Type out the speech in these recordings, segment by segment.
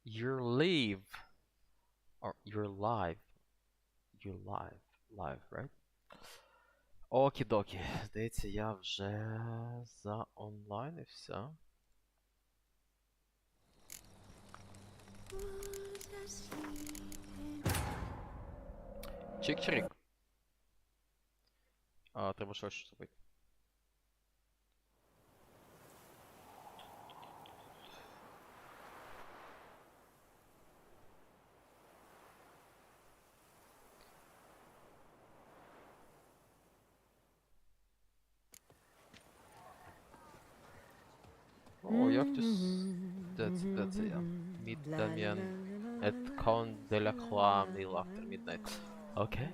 You're live. Or you're live. You're live. Live, right? Окі-докі. Здається, я вже заонлайнився. Чик-чирик. Треба щось зробити. О, як де це я? Міддам'ян et con de la croix mille after midnight. Окей,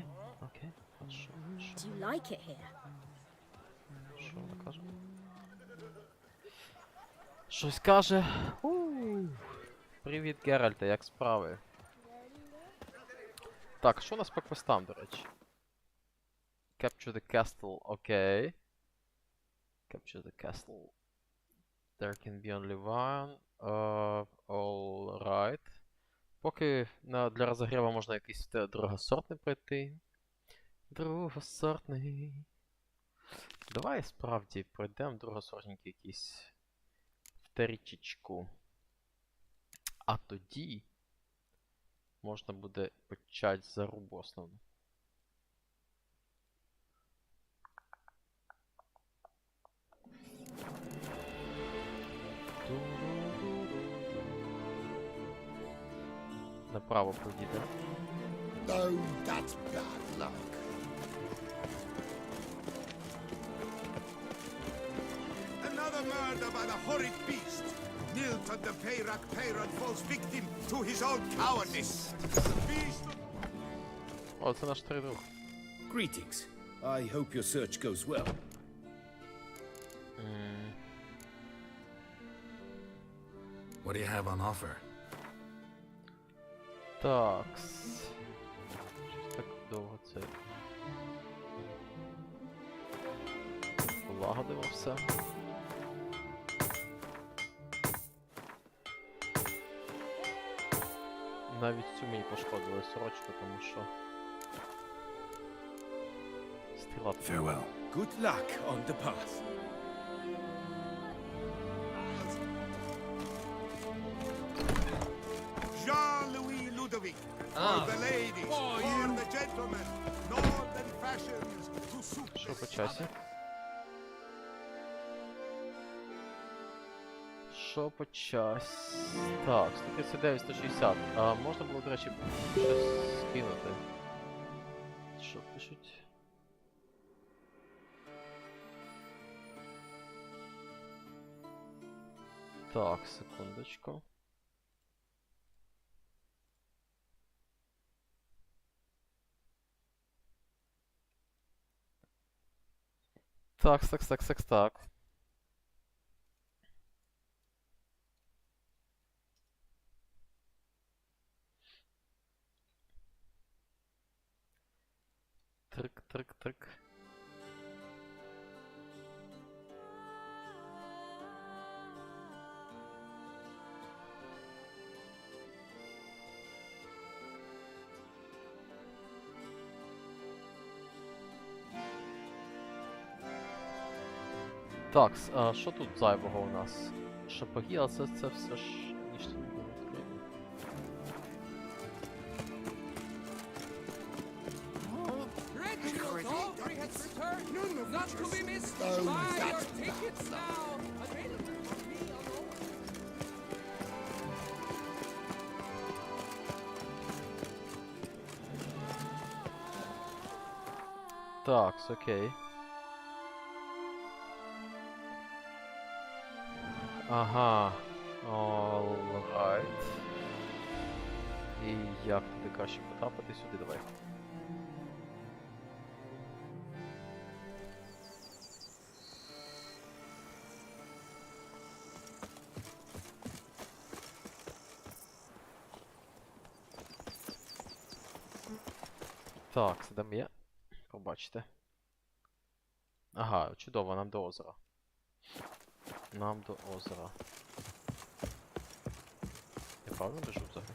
хорошо. Do you like it here? Що вона каже? Щось каже. Привіт, Геральте, як справи? Так, що у нас по квестам, до речі? Capture the castle, окей. Capture the castle. There can be only one. Alright. Поки для розігріву можна якийсь другосортний пройти. Другосортний. Давай справді пройдемо другосортненький якийсь вторічечку. А тоді можна буде почати зарубу основну. Направо пройдіте. Oh, that's bad luck. Another murder by the horrid beast. Nilton the Peyrak falls victim to his own cowardice. The beast of... О, це наш старий друг. Greetings. I hope your search goes well. What do you have on offer? Такс. Щось так довго це. Полагодимо все. Навіть цю мені пошкодили сорочку, тому що... Стрілати. Farewell. Good luck on the path. Jean-Louis Ludovic. For the ladies, for the gentlemen. Northern fashions to suit Що the по часі? Що по часі? Так, 139, 160. Можна було, до речі, щось скинути. Що пишуть? Так, секундочку. Так. Трик. Так, що тут зайвого у нас? Шапоги, але це все ж ніщо не було відкрито. Not to be missed. Oh, Buy your that's tickets now. Available for me alone. Так, окей. Ага. Alright. І як туди краще потрапити сюди, давай. Так, це там є. Побачите. Ага, чудово, нам до озера. правильно біжу взагалі?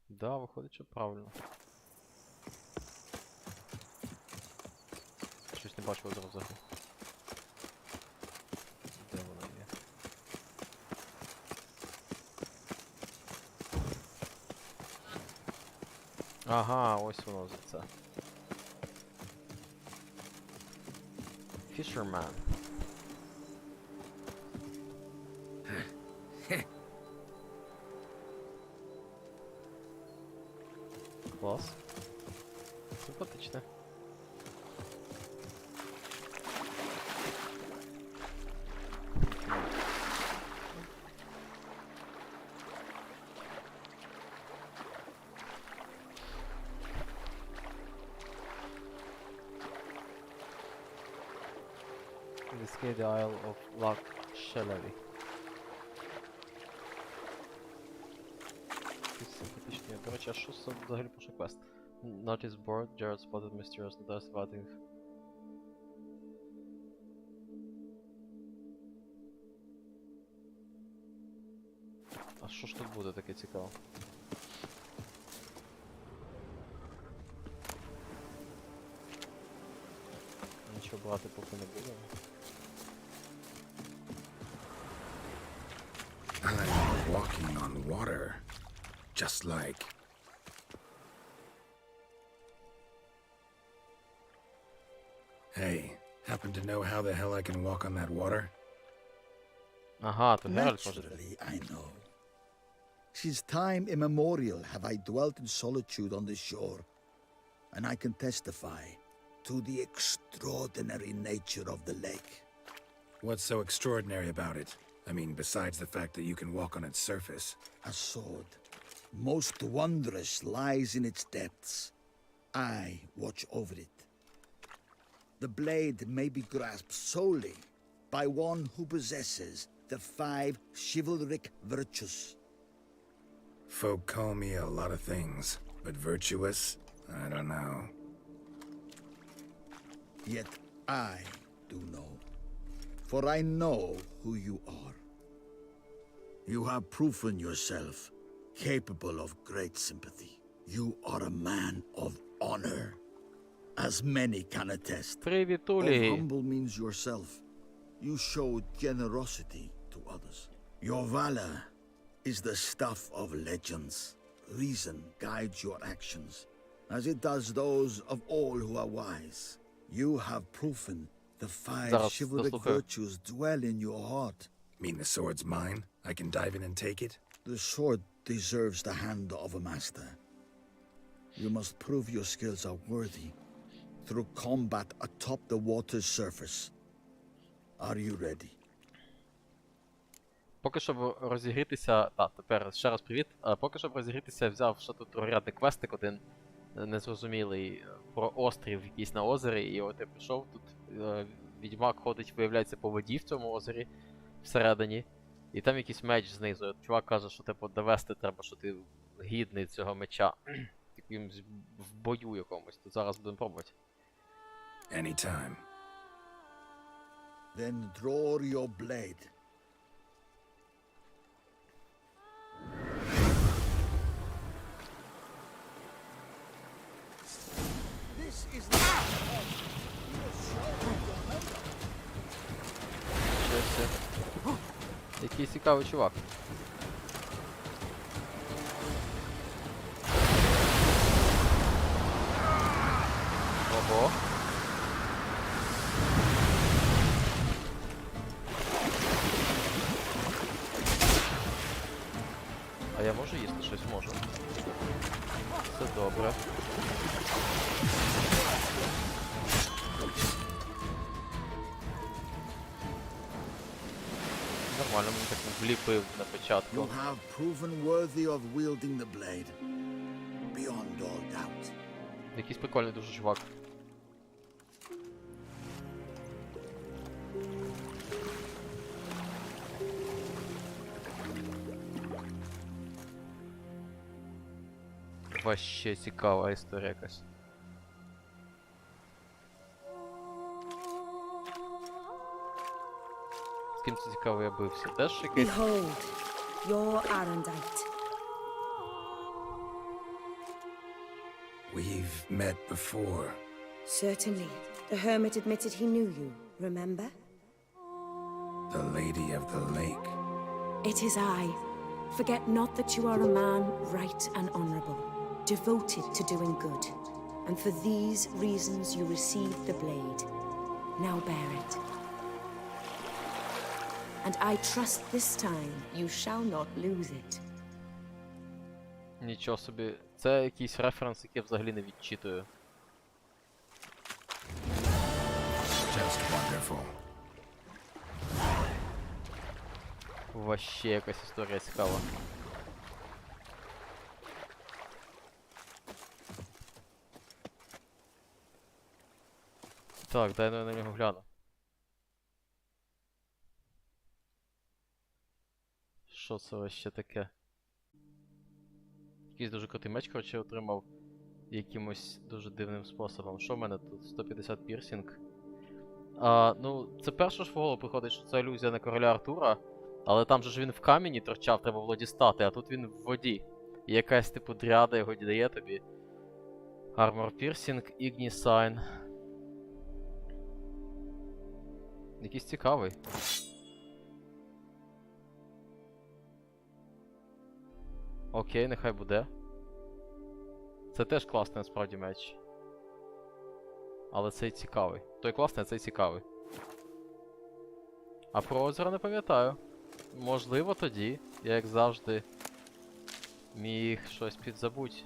Да, виходить, що правильно. Щось не бачу озеро взагалі. Де воно є? Ага, ось воно за це. Fisherman. Клас. Симпатичне. Investigate the Isle of Loch Shelley. Симпатичні. До речі, а що це взагалі пише квест? Notice board, Jared spotted mysterious dust flooding. А що ж тут буде таке цікаво? Нічого брати поки не буде. I'm walking on water. Just like... Hey, happen to know how the hell I can walk on that water? Ага, то Геральт може. Naturally, I know. Since time immemorial have I dwelt in solitude on this shore, and I can testify to the extraordinary nature of the lake. What's so extraordinary about it? I mean, besides the fact that you can walk on its surface. A sword, most wondrous, lies in its depths. I watch over it. The blade may be grasped solely by one who possesses the 5 chivalric virtues. Folk call me a lot of things, but virtuous? I don't know. Yet I do know, for I know who you are. You have proven yourself capable of great sympathy. You are a man of honor, as many can attest. Of Привітулі! humble means yourself. You showed generosity to others. Your valor is the stuff of legends. Reason guides your actions, as it does those of all who are wise. You have proven the 5 Зараз chivalric дослухаю. virtues dwell in your heart. Mean the sword's mine? I can dive in and take it? The sword deserves the hand of a master. You must prove your skills are worthy through combat atop the water's surface. Are you ready? Поки щоб розігрітися... тепер ще раз привіт. Поки щоб розігрітися, я взяв ще тут другорядний квестик один незрозумілий про острів якийсь на озері, і от я прийшов тут. Відьмак ходить, виявляється, по воді в цьому озері всередині. І там якийсь меч знизу. От чувак каже, що типу довести треба, що ти гідний цього меча. Таким в бою якомусь. Тут зараз будемо пробувати. Anytime. Then draw your blade. This is the Щось. Який цікавий чувак. Ого. А я можу їсти щось? Можу. Все добре. Нормально, мені так вліпив на початку. You have proven worthy of wielding the blade. Beyond all doubt. Якийсь прикольний дуже чувак. Вообще цікава історія якась. З ким це цікаво я бився? Теж якийсь? Behold, your Arendite. We've met before. Certainly. The hermit admitted he knew you, remember? The Lady of the Lake. It is I. Forget not that you are a man right and honorable, devoted to doing good. And for these reasons you received the blade. Now bear it. And I trust this time you shall not lose it. Нічого собі. Це якийсь референс, який я взагалі не відчитую. Just wonderful. Вообще якась історія цікава. Так, дай я на нього гляну. Що це вообще таке? Якийсь дуже крутий меч, коротше, отримав якимось дуже дивним способом. Що в мене тут? 150 пірсінг. Ну, це перше ж в голову приходить, що це ілюзія на короля Артура, але там же ж він в камені торчав, треба було дістати, а тут він в воді. І якась типу дряда його дає тобі. Armor Piercing, Igni Sign. Якийсь цікавий. Окей, нехай буде. Це теж класний насправді меч. Але цей цікавий. Той класний, а цей цікавий. А про озеро не пам'ятаю. Можливо тоді, я як завжди міг щось підзабуть.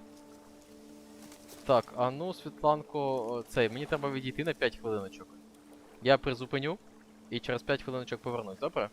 Так, а ну, Світланко, мені треба відійти на 5 хвилиночок. Я призупиню і через 5 хвилиночок повернусь, добре?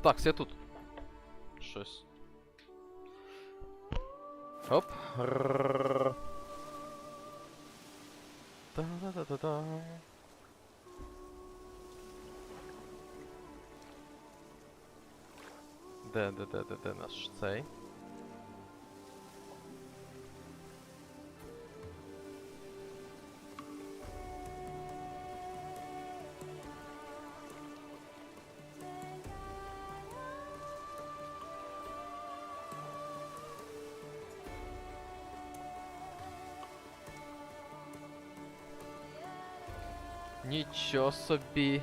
Так, я тут. Щось. Оп. Рррррр. Та-да-да-да-да. Де наш цей? Нічого собі.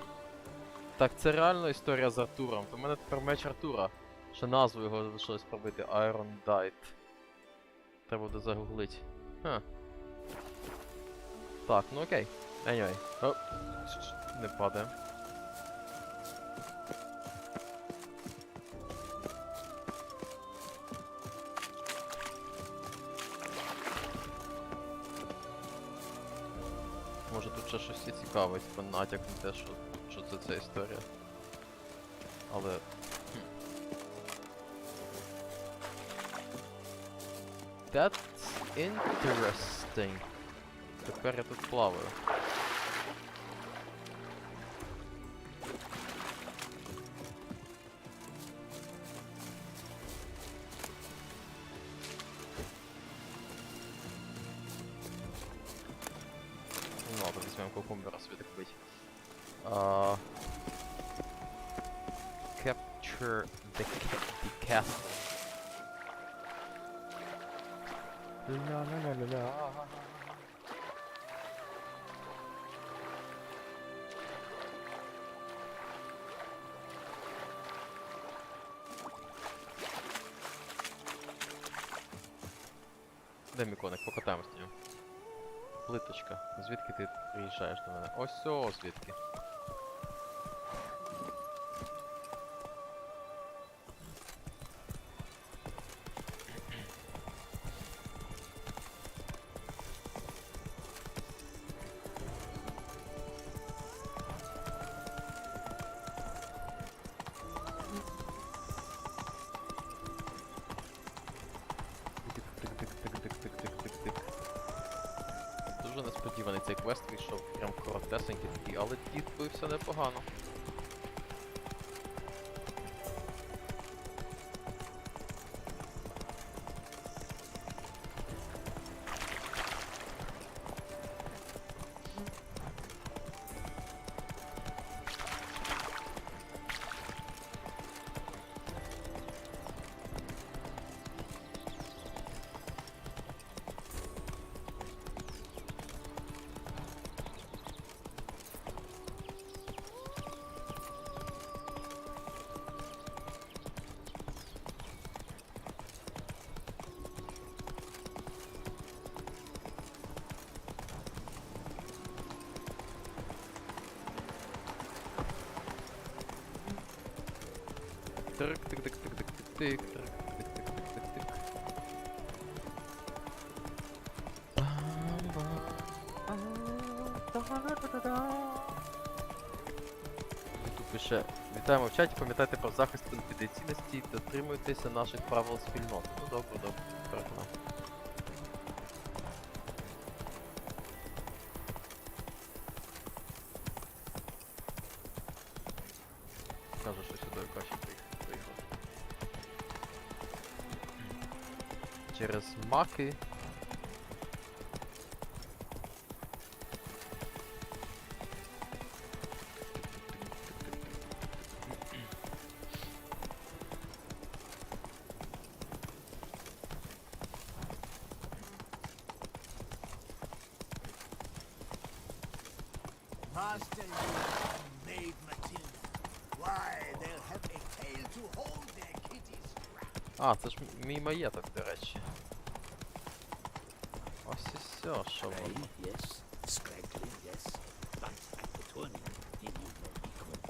Так, це реально історія з Артуром. То в мене тепер меч Артура. Ще назву його залишилось пробити. Iron Dight. Треба буде загуглить. Ха. Так, ну окей. Anyway. Оп. Не падає. Може тут ще щось і цікаве, типу натяк на те, що це ця історія. Але... That's interesting. Тепер я тут плаваю. Ну ладно, візьмемо кукумбера собі так бить. Capture the castle. Ла-ла-ла-ла-ла. Де мій коник? Покатаємось на нього. Плиточка. Звідки ти приїжджаєш до мене? Ось о, звідки. Тик-тик-тик-тик-тик-тик-тик-тик. Дуже несподіваний цей квест вийшов прям коротесенький такий, але дід бився непогано. Тик-тик-тик-тик-тик-тик-тик. Тик-тик-тик-тик-тик-тик. Тут пише: вітаємо в чаті, пам'ятайте про захист конфіденційності, дотримуйтеся наших правил спільноти. Ну добре, добре, переконав. Кажу, що сюди краще приїхав. Через маки. Master, maid Matilda. Why, they'll have a tail to hold their kitties. А, це ж мій маєток, до речі. Ось і все, що воно. Yes, scraggly, yes. But at the tournament, he need not be called.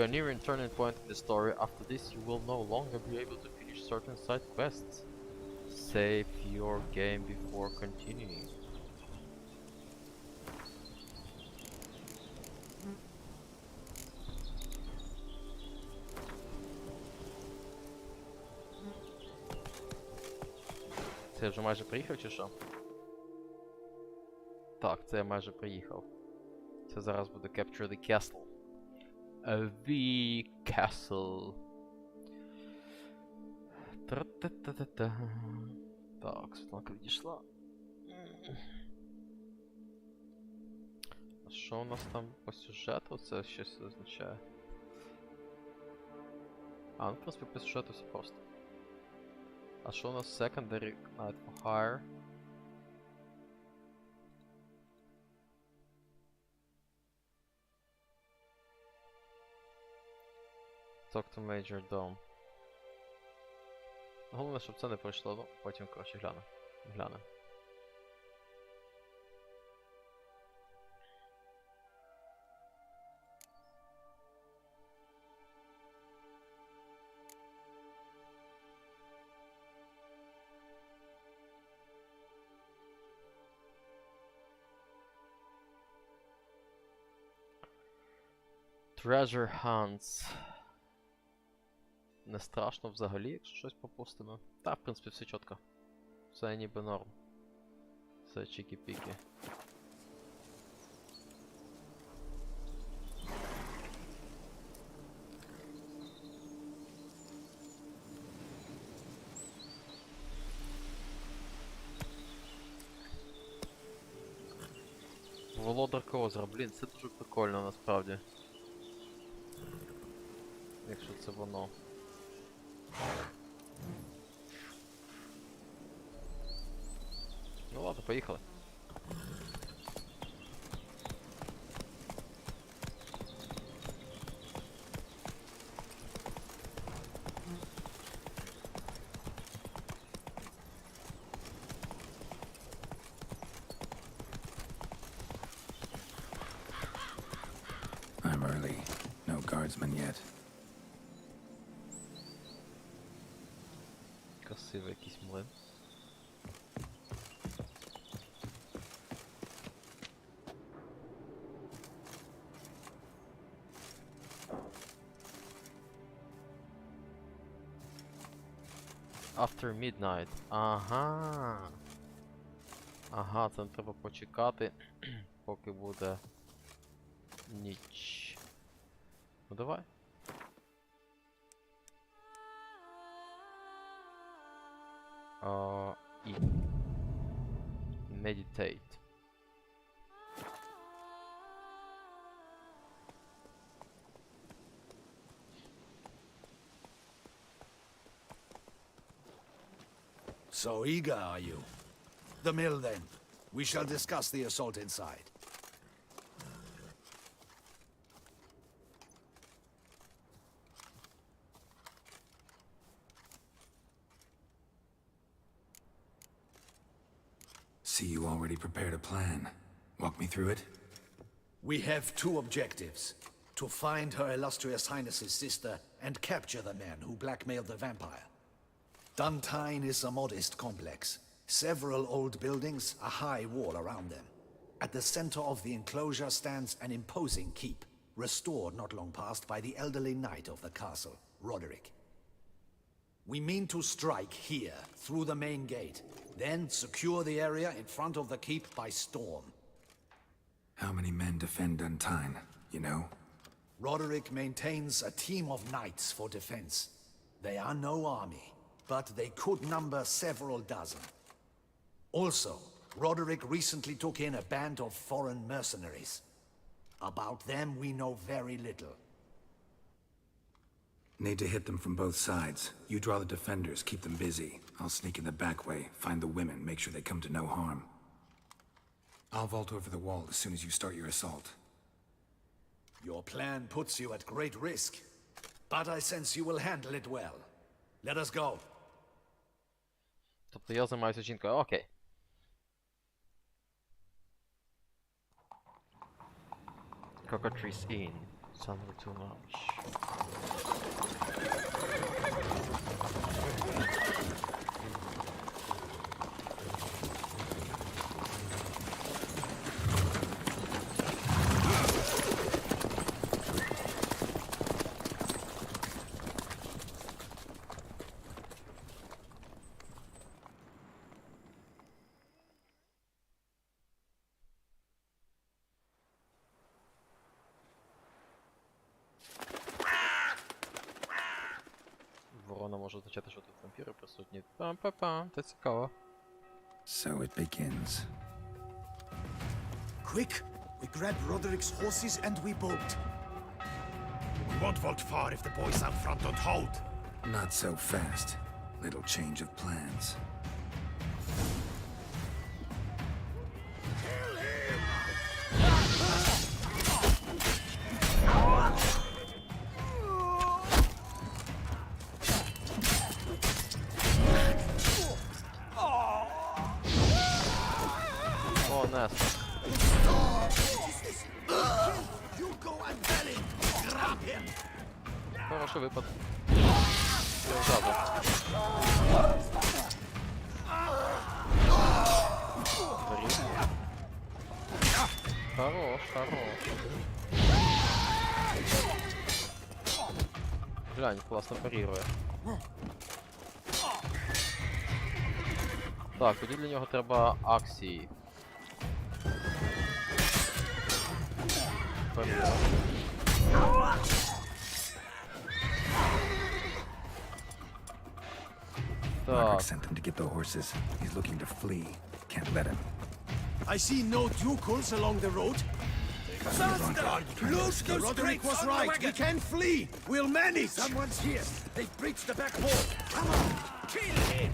You are nearing a turning point in the story. After this, you will no longer be able to finish certain side quests. Save your game before continuing. Це я вже майже приїхав чи що? Так, це я майже приїхав. Це зараз буде Capture the Castle. The Castle. Тра-та-та-та-та. Так, Світланка відійшла. А що у нас там по сюжету? Це щось означає. А, ну в принципі по сюжету все просто. А що у нас Secondary Night for Hire? Talk to Major Dome. Головне, щоб це не пройшло, ну, потім, коротше, гляну. Treasure Hunts. Не страшно взагалі, якщо щось пропустимо. Та, в принципі, все чітко. Все ніби норм. Все чікі-піки. Володарка озера, блін, це дуже прикольно насправді. Якщо це воно. Ну ладно, поїхали. I'm early. No guardsmen yet. Красивий якийсь млин. After midnight. Ага. Ага, це треба почекати, поки буде ніч. Ну давай. І meditate. So eager, are you? The mill, then. We shall discuss the assault inside. See, you already prepared a plan. Walk me through it. We have two objectives. To find Her Illustrious Highness's sister and capture the man who blackmailed the vampire. Duntine is a modest complex. Several old buildings, a high wall around them. At the center of the enclosure stands an imposing keep, restored not long past by the elderly knight of the castle, Roderick. We mean to strike here, through the main gate, then secure the area in front of the keep by storm. How many men defend Duntine, you know? Roderick maintains a team of knights for defense. They are no army, but they could number several dozen. Also, Roderick recently took in a band of foreign mercenaries. About them we know very little. Need to hit them from both sides. You draw the defenders, keep them busy. I'll sneak in the back way, find the women, make sure they come to no harm. I'll vault over the wall as soon as you start your assault. Your plan puts you at great risk, but I sense you will handle it well. Let us go. Тобто я займаюся жінкою, окей. Cockatrice Inn. Sandra too much. Ворона може означати, що тут вампіри присутні. Пам-па-пам, це цікаво. So it begins. Quick! We grab Roderick's horses and we bolt. We won't vault far if the boys out front don't hold. Not so fast. Little change of plans. О, Нес. You go and tell him. Grab him. Хороший випад. Я ззаду. Горів. Хорош, хорош. Глянь, класно парірує. Так, тоді для нього треба акції. Парірує. Roderick Так, sent them to get the horses. He's looking to flee. Can't let him. I see no ducals along the road. Look, Roderick was right. We can flee. We'll manage. Someone's here. They've breached the back wall. Come on. Kill him.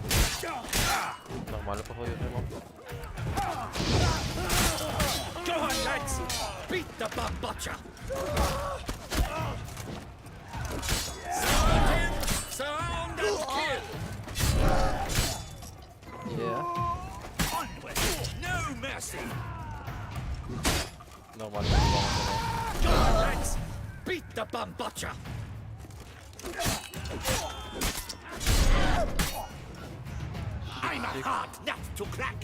нормально по голові тримав. Go on, lads. Beat the bum butcher. Surround him. Surround and kill. Є. Onward. No mercy. Нормально по голові тримав. Go on, lads. Beat the bum butcher. I'm a hard nut to crack.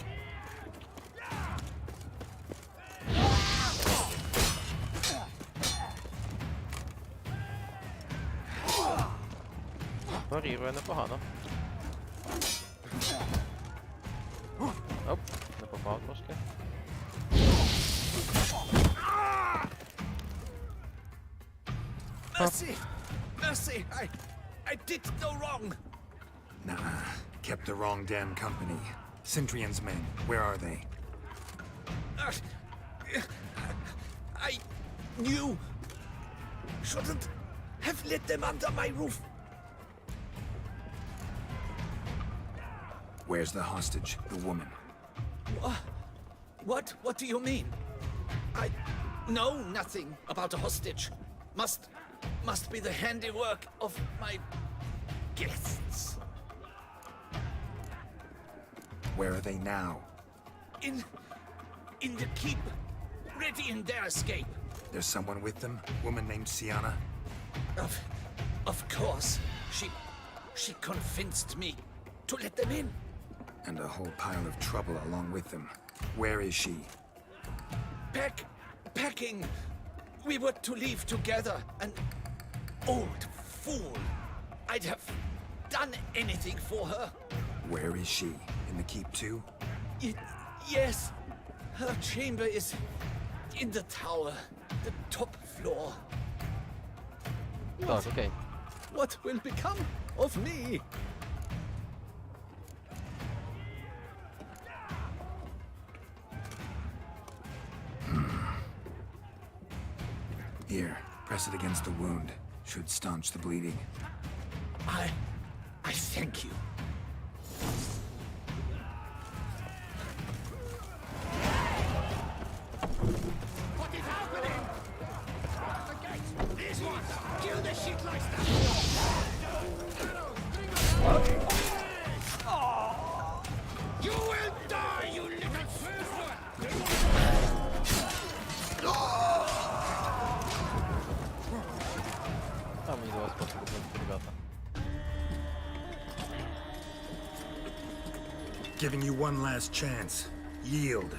Парірує непогано. Оп, не попав трошки. Mercy! Mercy! I did no wrong. Nah, kept the wrong damn company. Centrion's men, where are they? I knew. Shouldn't have let them under my roof. Where's the hostage, the woman? What do you mean? I know nothing about a hostage. Must be the handiwork of my guests. Where are they now? In the keep, ready in their escape. There's someone with them? Woman named Sienna? Of course, she convinced me to let them in. And a whole pile of trouble along with them. Where is she? Packing. We were to leave together. An old fool. I'd have done anything for her. Where is she? In the keep too? Yes. Her chamber is in the tower. The top floor. Так, окей. What will become of me? Here, press it against the wound. Should staunch the bleeding. I thank you. What is happening? The gate! This one! Kill the shitleister! You will die, you little first one! giving you one last chance. Yield.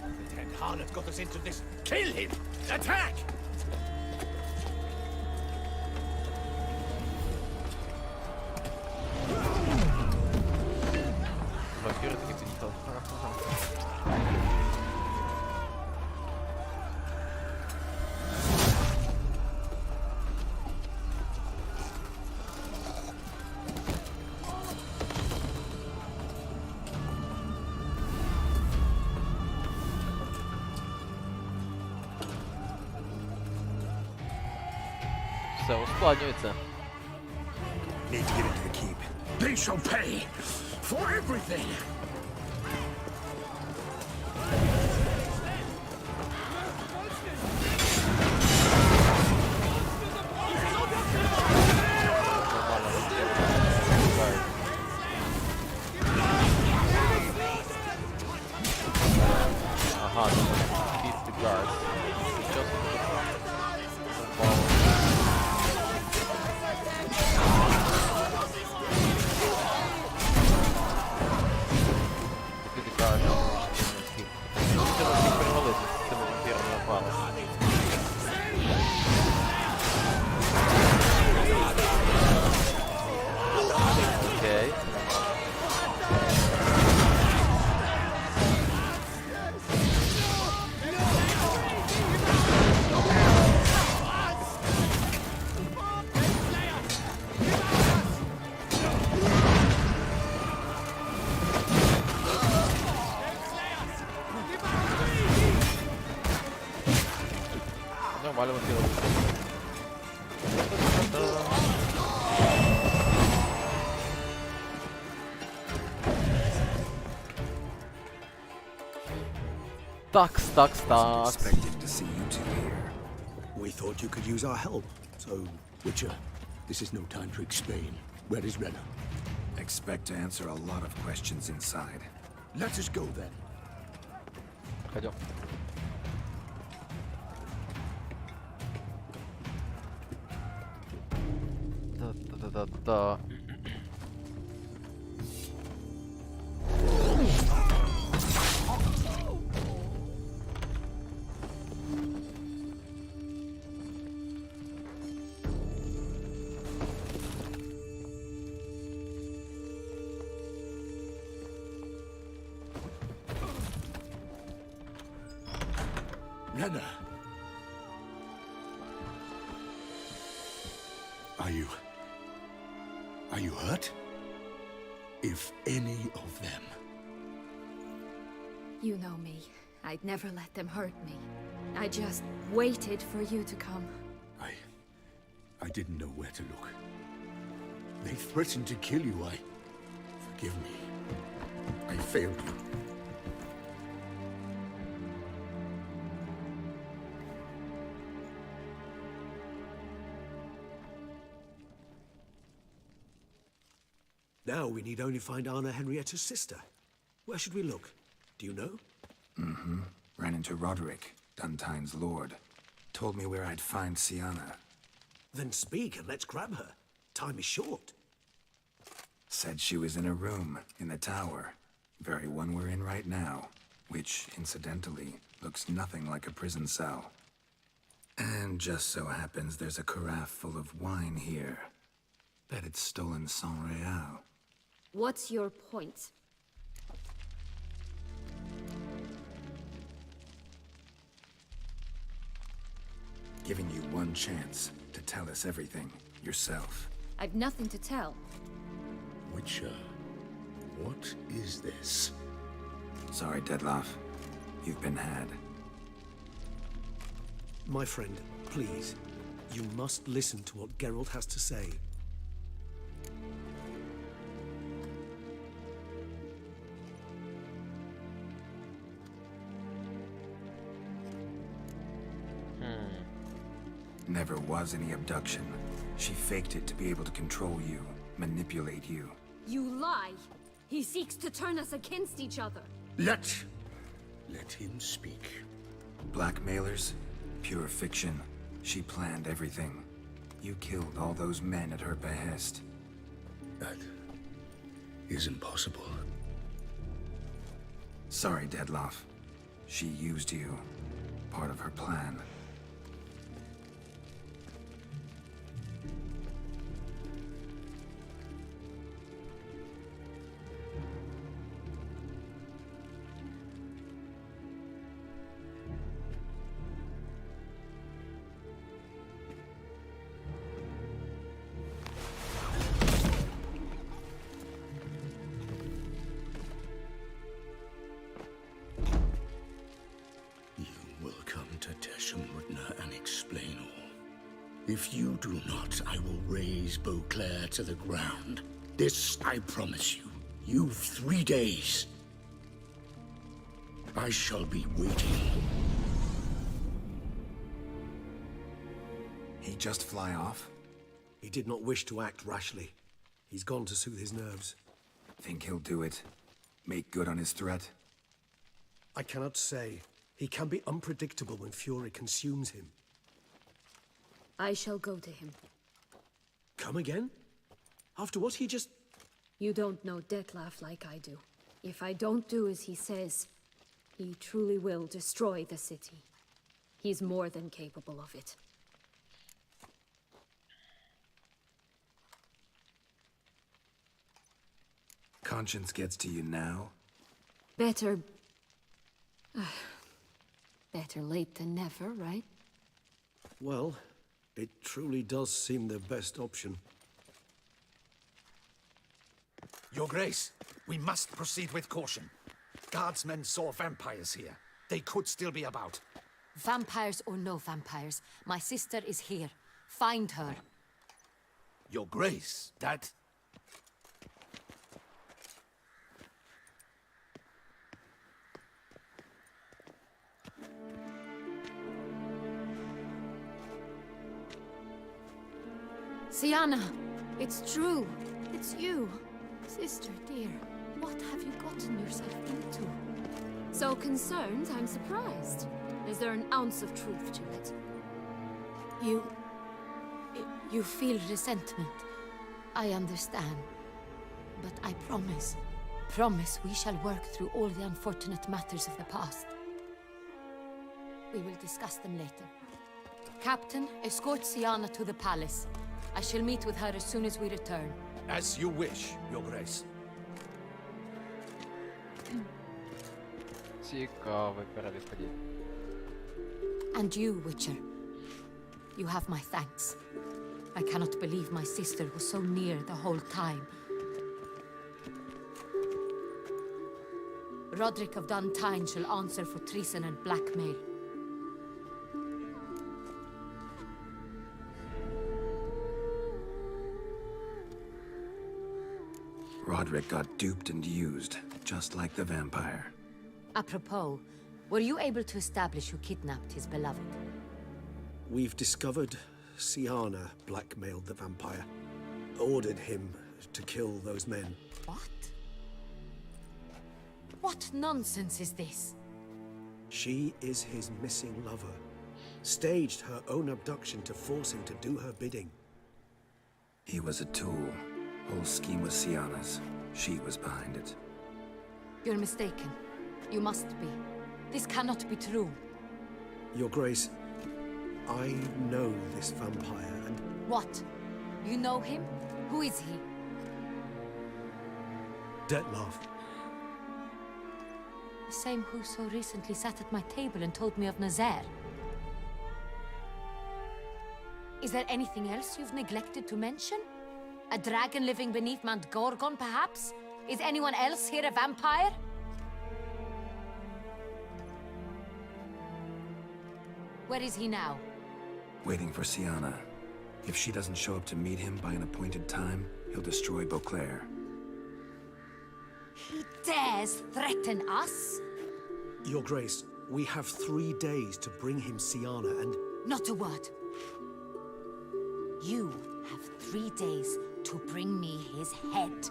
The Ten Harlot got us into this. Kill him! Attack! Вампіри таки під'їхали. Все ускладнюється. Need to get into the keep. They shall pay for everything! Ага, beat the guards. Just Defeat the guards. Треба всіх перевалити з цими вампірами напали. Окей. Нормально вампіри. Такс. Expected to see you two here. We thought you could use our help. So, Witcher, this is no time to explain. Where is Renna? Expect to answer a lot of questions inside. Let us go then. Пойдем. Да. Renna! Are you hurt? If any of them. You know me. I'd never let them hurt me. I just waited for you to come. I didn't know where to look. They threatened to kill you. Forgive me. I failed you. Now we need only find Anna Henrietta's sister. Where should we look? Do you know? Ran into Roderick, Duntine's lord. Told me where I'd find Sienna. Then speak and let's grab her. Time is short. Said she was in a room in the tower. Very one we're in right now. Which, incidentally, looks nothing like a prison cell. And just so happens there's a carafe full of wine here. Bet it's stolen sans real. What's your point? Giving you one chance to tell us everything yourself. I've nothing to tell. Witcher, what is this? Sorry, Deadloff. You've been had. My friend, please. You must listen to what Geralt has to say. Never was any abduction. She faked it to be able to control you, manipulate you. You lie! He seeks to turn us against each other. Let him speak. Blackmailers? Pure fiction. She planned everything. You killed all those men at her behest. That is impossible. Sorry, Deadloff. She used you. Part of her plan. And explain all. If you do not, I will raise Beauclair to the ground. This I promise you. You've 3 days. I shall be waiting. He just fly off? He did not wish to act rashly. He's gone to soothe his nerves. Think he'll do it? Make good on his threat? I cannot say. He can be unpredictable when fury consumes him. I shall go to him. Come again? After what he just... You don't know Detlef like I do. If I don't do as he says, he truly will destroy the city. He's more than capable of it. Conscience gets to you now? Better... better late than never, right? Well, it truly does seem the best option. Your Grace, we must proceed with caution. Guardsmen saw vampires here. They could still be about. Vampires or no vampires, my sister is here. Find her. Your Grace, that... Sienna, it's true. It's you. Sister, dear, what have you gotten yourself into? So concerned, I'm surprised. Is there an ounce of truth to it? You feel resentment. I understand. But I promise we shall work through all the unfortunate matters of the past. We will discuss them later. Captain, escort Sienna to the palace. I shall meet with her as soon as we return. As you wish, Your Grace. Цікавий перелік подій. And you, Witcher. You have my thanks. I cannot believe my sister was so near the whole time. Roderick of Duntine shall answer for treason and blackmail. Roderick got duped and used, just like the vampire. Apropos, were you able to establish who kidnapped his beloved? We've discovered Sienna blackmailed the vampire. Ordered him to kill those men. What? What nonsense is this? She is his missing lover. Staged her own abduction to force him to do her bidding. He was a tool. Whole scheme was Sienna's. She was behind it. You're mistaken. You must be. This cannot be true. Your Grace, I know this vampire and... What? You know him? Who is he? Detlef. The same who so recently sat at my table and told me of Nazaire. Is there anything else you've neglected to mention? A dragon living beneath Mount Gorgon, perhaps? Is anyone else here a vampire? Where is he now? Waiting for Sienna. If she doesn't show up to meet him by an appointed time, he'll destroy Beauclair. He dares threaten us? Your Grace, we have 3 days to bring him Sienna and... Not a word. You have 3 days to bring me his head.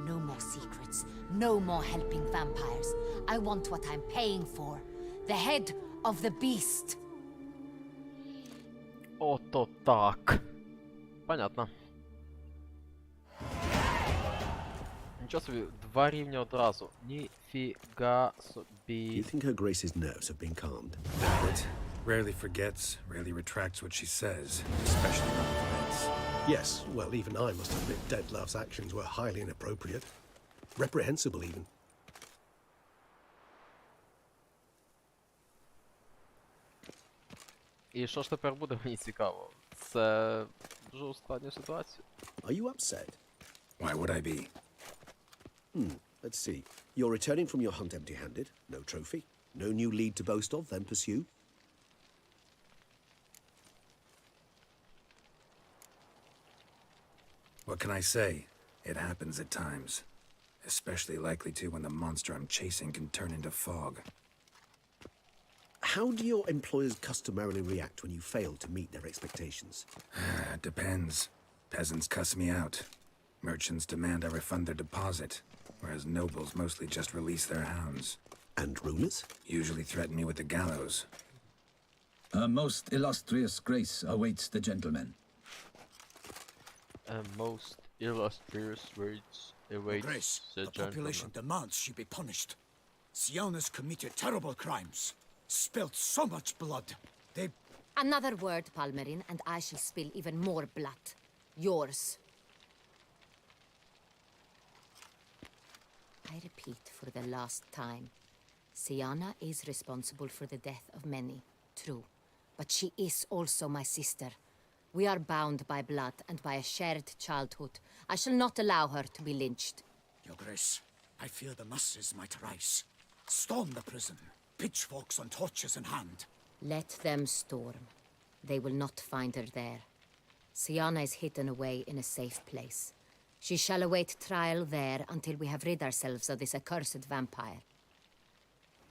No more secrets. No more helping vampires. I want what I'm paying for. The head of the beast. Ото так. Понятно. Нічого собі, 2 рівня одразу. Ніфіга. Ніфіга Do you собі. think Her Grace's nerves have been calmed? But rarely forgets, rarely retracts what she says, especially when it offends. Yes, well, even I must admit Dettlaff's actions were highly inappropriate. Reprehensible, even. І що ж тепер буде, мені цікаво. Це дуже ускладнює ситуацію. Are you upset? Why would I be? Let's see. You're returning from your hunt empty-handed. No trophy. No new lead to boast of, then pursue. What can I say? It happens at times. Especially likely to when the monster I'm chasing can turn into fog. How do your employers customarily react when you fail to meet their expectations? It depends. Peasants cuss me out. Merchants demand I refund their deposit, whereas nobles mostly just release their hounds. And rulers? Usually threaten me with the gallows. A most illustrious grace awaits the gentleman. Most illustrious words await Grace, the the population gentleman. demands she be punished. Siana's committed terrible crimes. Spilt so much blood. They... Another word, Palmerin, and I shall spill even more blood. Yours. I repeat for the last time. Siana is responsible for the death of many, true. But she is also my sister. We are bound by blood and by a shared childhood. I shall not allow her to be lynched. Your Grace, I fear the masses might rise. Storm the prison. Pitchforks and torches in hand. Let them storm. They will not find her there. Siana is hidden away in a safe place. She shall await trial there until we have rid ourselves of this accursed vampire.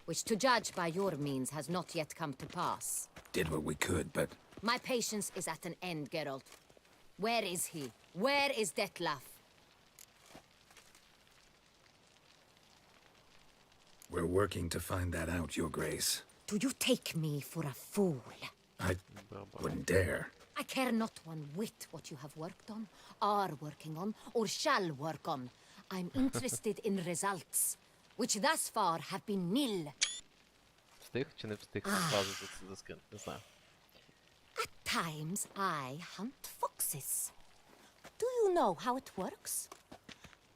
Which, to judge by your means, has not yet come to pass. Did what we could, but My patience is at an end, Geralt. Where is he? Where is Dettlaff? we're working to find that out, Your Grace. Do you take me for a fool? I wouldn't dare. I care not one whit what you have worked on, are working on, or shall work on. I'm interested in results, which thus far have been nil. Встиг чи не встиг зразу за це заскрити? Не знаю. At times, I hunt foxes. Do you know how it works?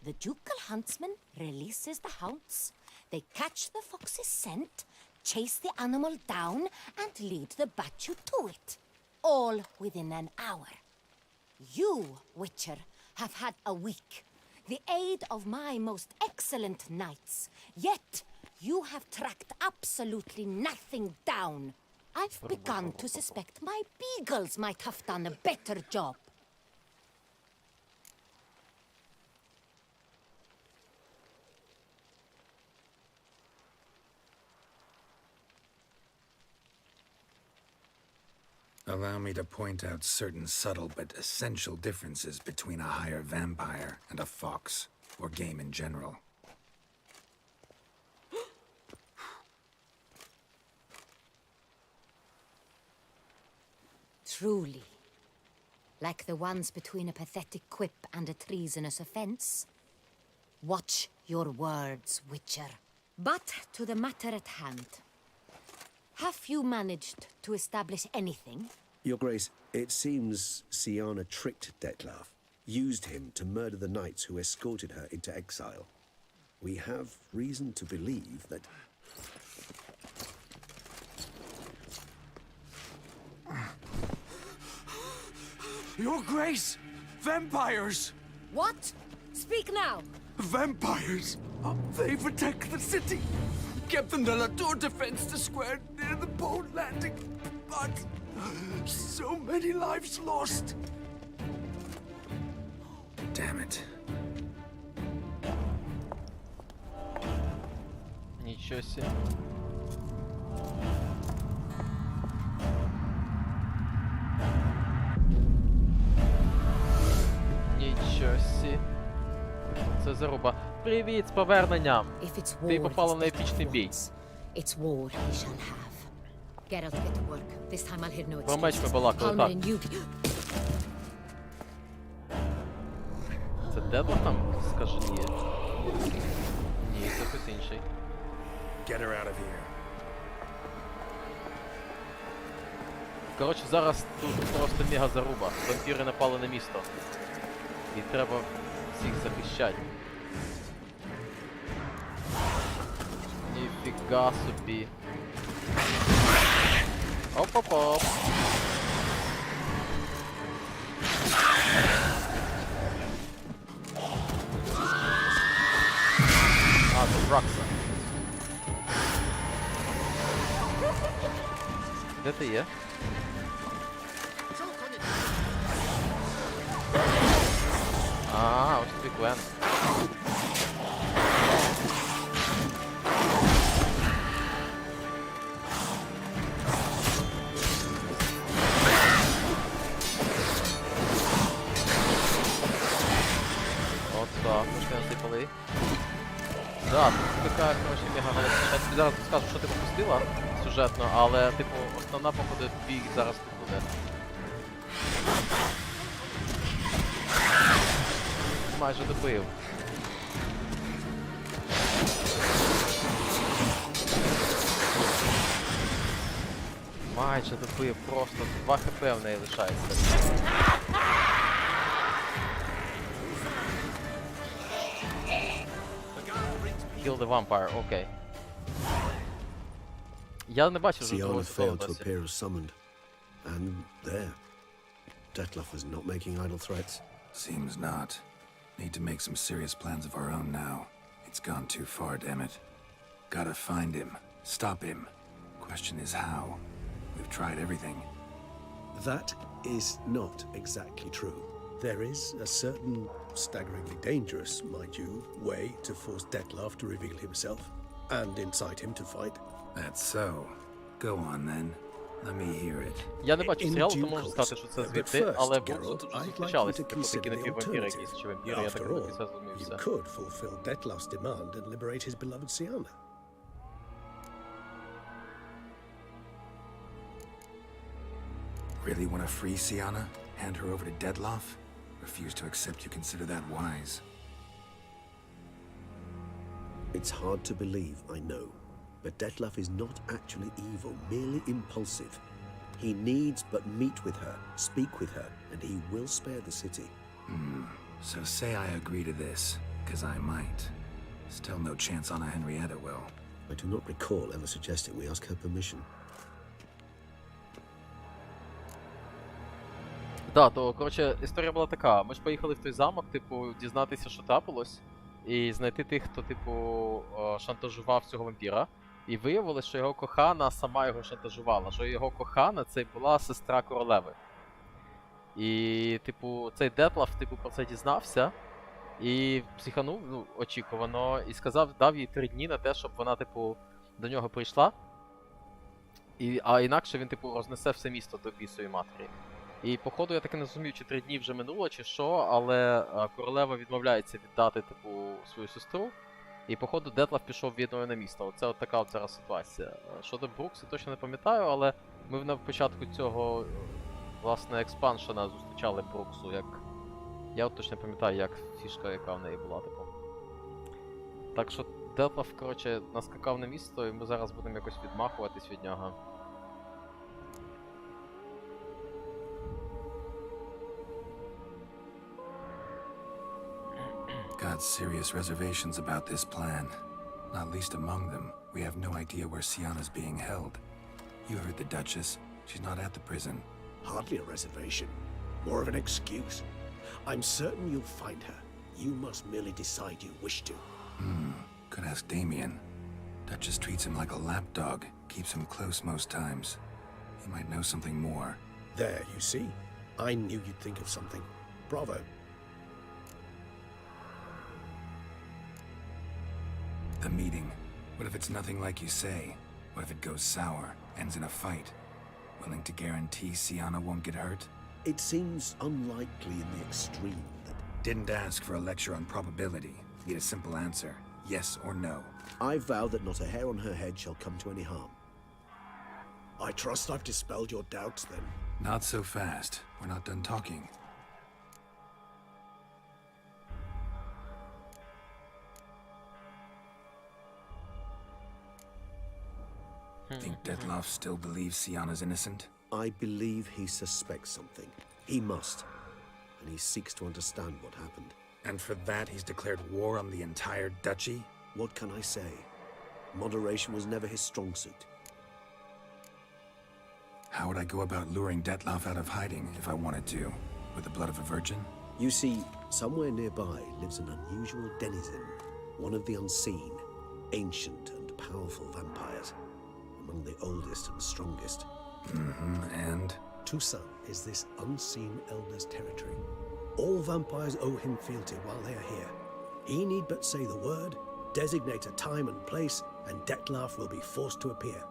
The ducal huntsman releases the hounds. They catch the fox's scent, chase the animal down, and lead the Bachu to it. All within an hour. You, Witcher, have had a week. The aid of my most excellent knights. Yet, you have tracked absolutely nothing down. I've begun to suspect my beagles might have done a better job. Allow me to point out certain subtle but essential differences between a higher vampire and a fox, or game in general. Truly. Like the ones between a pathetic quip and a treasonous offense. Watch your words, Witcher. But to the matter at hand. Have you managed to establish anything? Your Grace, it seems Siana tricked Dettlaff, used him to murder the knights who escorted her into exile. We have reason to believe that... Your Grace! Vampires! What? Speak now! Vampires! They've attacked the city! Captain de la Tour defends the square near the boat landing, but so many lives lost! Damn it. Нічого себе. Нічого сі. Це заруба. Привіт, з поверненням! If it's war Ти попала на that епічний бій. wants, it's war he shall have. Geralt, get to work. This time I'll hear no Про меч ми excuses. балакали, Palmerin, так. you... Це Дедло там, скажи, є? Ні. Ні, це хтось інший. Get her out of here. Коротше, зараз тут просто мега заруба. Вампіри напали на місто. І треба всіх захищати. Ніфіга собі. Оп-оп-оп. А, це Бракса. Де ти є? А, ось тобі Гвен. От так, ми ж не насипали. Да, тут така, коротше, мега галактика. Я тобі зараз скажу, що ти пропустила сюжетно, але, типу, основна, походу, бій зараз тут буде. Майже добив. Майже добив, просто 2 хп в неї лишається. Kill the vampire, окей. Я не бачив вже другого Siana світового failed to досі. appear as summoned. And there. Detlef was not making idle threats. Seems not. Need to make some serious plans of our own now. It's gone too far, damn it. Gotta find him. Stop him. Question is how. We've tried everything. That is not exactly true. There is a certain, staggeringly dangerous, mind you, way to force Detlef to reveal himself and incite him to fight. That's so. Go on then. Let me hear it. Я не бачу In серіалу, due то можу course. сказати, що це But звідти, first, але Geralt, тут I'd like you зустрічалися, to типу, такі consider the напіввампіри якісь, alternative. чи вампіри, я так After не all, зрозумів you все. could fulfill Detlef's demand and liberate his beloved Siana. Really want to free Siana? Hand her over to Detlef? Refuse to accept you consider that wise. It's hard to believe, I know, but Detlef is not actually evil, merely impulsive. He needs but meet with her, speak with her, and he will spare the city. So say I agree to this, because I might. Still no chance Anna Henrietta will. I do not recall ever suggesting we ask her permission. Да, то, коротше, історія була така. Ми ж поїхали в той замок, типу, дізнатися, що трапилось, і знайти тих, хто, типу, шантажував цього вампіра. І виявилось, що його кохана сама його шантажувала, що його кохана це була сестра королеви. І, типу, цей Детлеф, типу, про це дізнався, і психанув, ну, очікувано, і сказав, дав їй 3 дні на те, щоб вона, типу, до нього прийшла. А інакше він, типу, рознесе все місто до бісової матері. І, походу, я таки не зрозумів, чи 3 дні вже минуло, чи що, але королева відмовляється віддати, типу, свою сестру. І, походу, Детлеф пішов відною на місто. Оце от така от зараз ситуація. Щодо Брукса, точно не пам'ятаю, але ми на початку цього, власне, експаншена зустрічали Бруксу, як... Я от точно не пам'ятаю, як фішка, яка в неї була, типу. Так що Детлеф, коротше, наскакав на місто, і ми зараз будемо якось відмахуватись від нього. Got serious reservations about this plan. Not least among them, we have no idea where Siana's being held. You heard the Duchess. She's not at the prison. Hardly a reservation. More of an excuse. I'm certain you'll find her. You must merely decide you wish to. Could ask Damien. Duchess treats him like a lapdog. Keeps him close most times. He might know something more. There, you see? I knew you'd think of something. Bravo. The meeting. What if it's nothing like you say? What if it goes sour, ends in a fight? Willing to guarantee Siana won't get hurt? It seems unlikely in the extreme that... Didn't ask for a lecture on probability. Need a simple answer. Yes or no. I vow that not a hair on her head shall come to any harm. I trust I've dispelled your doubts, then. Not so fast. We're not done talking. Think Dettlaff still believes Sienna's innocent? I believe he suspects something. He must. And he seeks to understand what happened. And for that, he's declared war on the entire duchy? What can I say? Moderation was never his strong suit. How would I go about luring Dettlaff out of hiding if I wanted to? With the blood of a virgin? You see, somewhere nearby lives an unusual denizen, one of the unseen, ancient and powerful vampires, among the oldest and strongest. And? Tüssönu is this unseen elder's territory. All vampires owe him fealty while they are here. He need but say the word, designate a time and place, and Dettlaff will be forced to appear.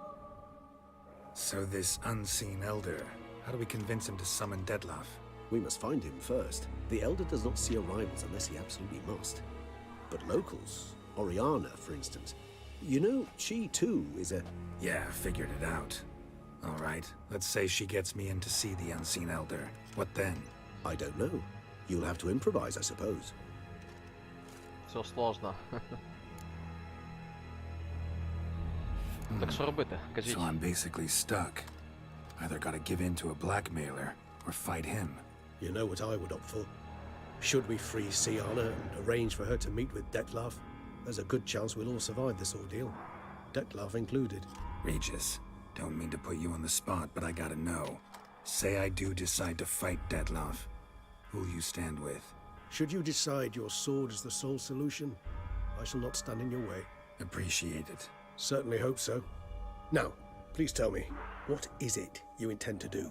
So this unseen elder, how do we convince him to summon Dettlaff? We must find him first. The elder does not see arrivals unless he absolutely must. But locals, Oriana, for instance, you know, she too is a... Yeah, figured it out. All right, let's say she gets me in to see the unseen elder. What then? I don't know. You'll have to improvise, I suppose. Все сложно. Так що робити? Кажіть. So I'm basically stuck. Either gotta give in to a blackmailer or fight him. You know what I would opt for. Should we free Sienna and arrange for her to meet with Dettlaff, there's a good chance we'll all survive this ordeal. Dettlaff included. Regis, don't mean to put you on the spot, but I gotta know. Say I do decide to fight Dettlaff. Who'll you stand with? Should you decide your sword is the sole solution, I shall not stand in your way. Appreciate it. Certainly hope so. Now, please tell me, what is it you intend to do?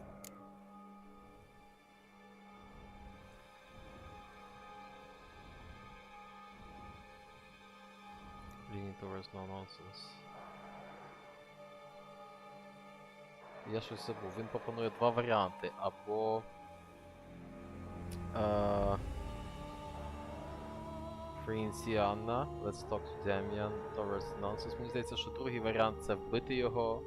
Leaning towards no nonsense. Я щось забув. Він пропонує два варіанти. Або... Freeing Sienna, Let's talk to Damian, towards nonsense. Мені здається, що другий варіант це вбити його.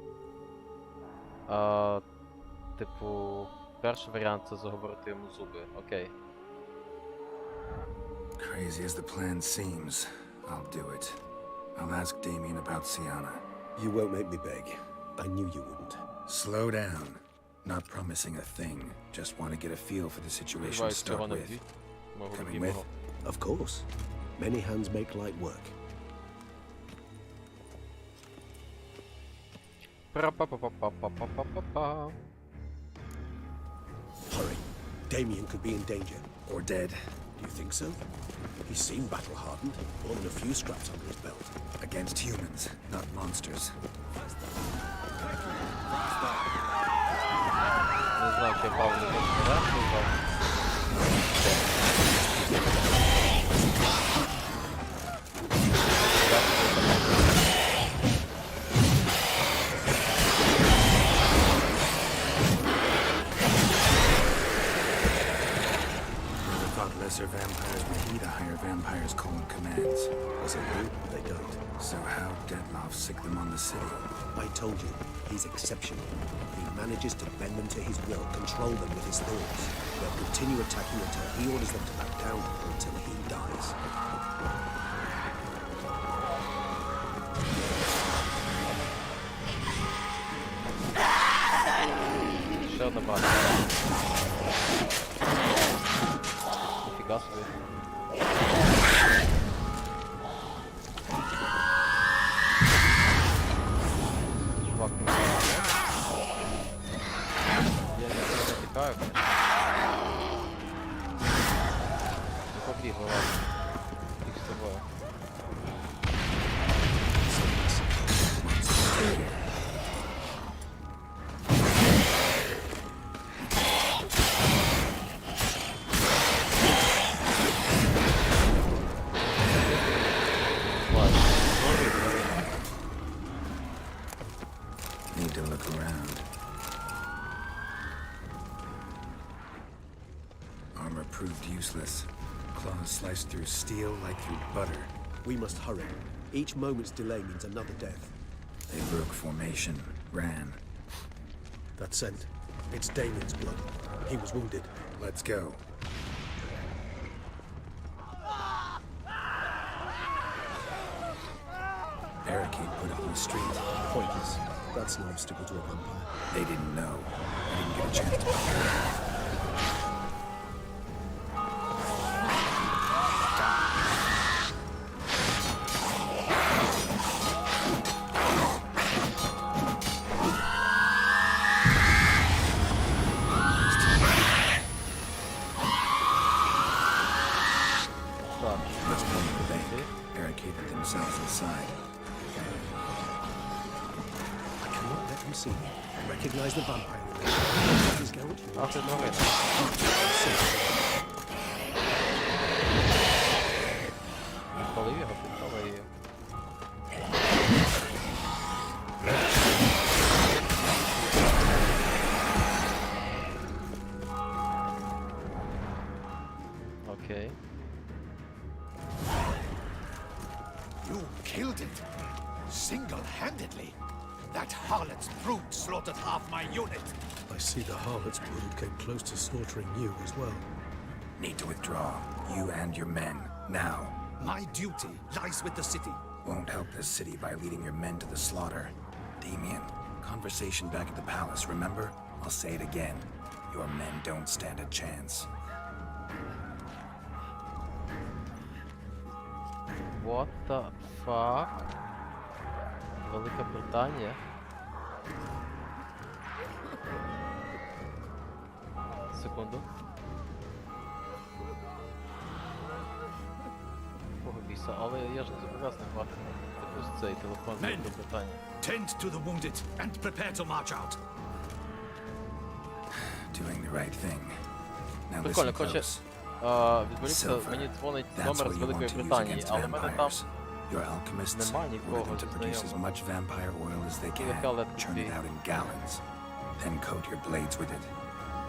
Типу, перший варіант це заговорити йому зуби. Окей. Crazy as the plan seems, I'll do it. I'll ask Damien about Sienna. You won't make me beg. I knew you wouldn't. Slow down. Not promising a thing. Just want to get a feel for the situation to start with. Coming with? Of course. Many hands make light work. Hurry. Damien could be in danger. Or dead. Do you think so? He seemed battle-hardened. More than a few scraps under his belt. Against humans, not monsters. Не знаю, чи я правильно розповідав. Lesser vampires would heed a higher vampire's call and commands. As a rule, they don't. So how Dettlaff sick them on the city? I told you, he's exceptional. He manages to bend them to his will, control them with his thoughts. They'll continue attacking until he orders them to back down, until he dies. Ще одна база. Ніфіга собі. Чувак, не знаю. Я не затікаю. Не побігли, ладно. Їх з тобою. Need to look around. Armor proved useless. Claws sliced through steel like through butter. We must hurry. Each moment's delay means another death. They broke formation, ran. That scent. It's Damien's blood. He was wounded. Let's go. Barricade put on the street. Pointless. That's an obstacle to a vampire. They didn't know. I didn't get a chance to... Barricaded themselves inside. I cannot let them see me. Recognize the vampire. Please go what you want. Це новина. Коли його підпали її. Окей. You killed it. Single-handedly. That harlot's brood slaughtered half my unit. I see the harlot's brood came close to slaughtering you as well. Need to withdraw. You and your men. Now. My duty lies with the city. Won't help this city by leading your men to the slaughter. Damien, conversation back at the palace, remember? I'll say it again. Your men don't stand a chance. What the fuck? Велика Британія? Секунду. Кого біса? Але я ж не зобов'язаний брати типу цей телефон до Британії. Tend to the wounded and prepare to march out. Doing the right thing. Now Прикольно, listen коротше, close. відволікся, Silver. мені дзвонить That's номер what з you Великої want to use Британії, against але в мене там vampires. Your alchemists нема order нікого them to produce as знайомого. much vampire oil as they Who the can, hell that could churn it be? out in gallons. Then coat your blades with it.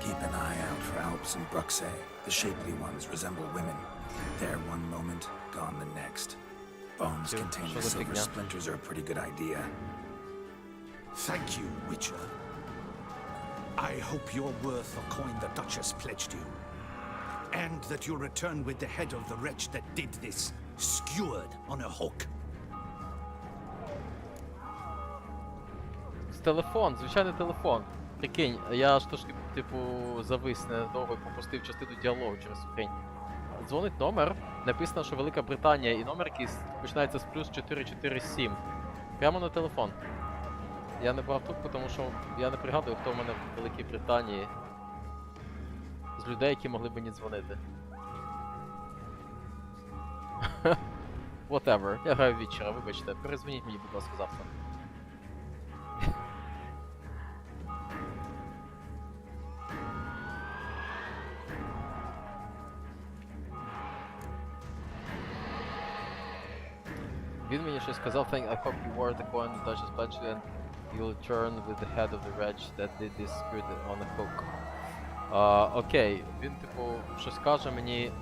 Keep an eye out for Alps and Bruxay. The shapely ones resemble women. There one moment, gone the next. Bones Dude, containing що за silver фігня? splinters are a pretty good idea. Thank you, Witcher. I hope you're worth the coin the Duchess pledged you. And that you'll return with the head of the wretch that did this, skewered on a hook. Телефон, звичайний телефон. Прикинь, я ж трошки, типу, завис недовго і пропустив частину діалогу через цю хрень. Дзвонить номер, написано, що Велика Британія, і номер якийсь починається з плюс 447. Прямо на телефон. Я не брав трубку, тому що я не пригадую, хто в мене в Великій Британії з людей, які могли б мені дзвонити. Whatever. Я граю вечора, вибачте. Перезвоніть мені, будь ласка, завтра. Він мені щось сказав, I hope you wore the coin the Duchess pledged you and you'll turn with the head of the wretch that did this screwed on a hook. Окей, він типу щось каже мені,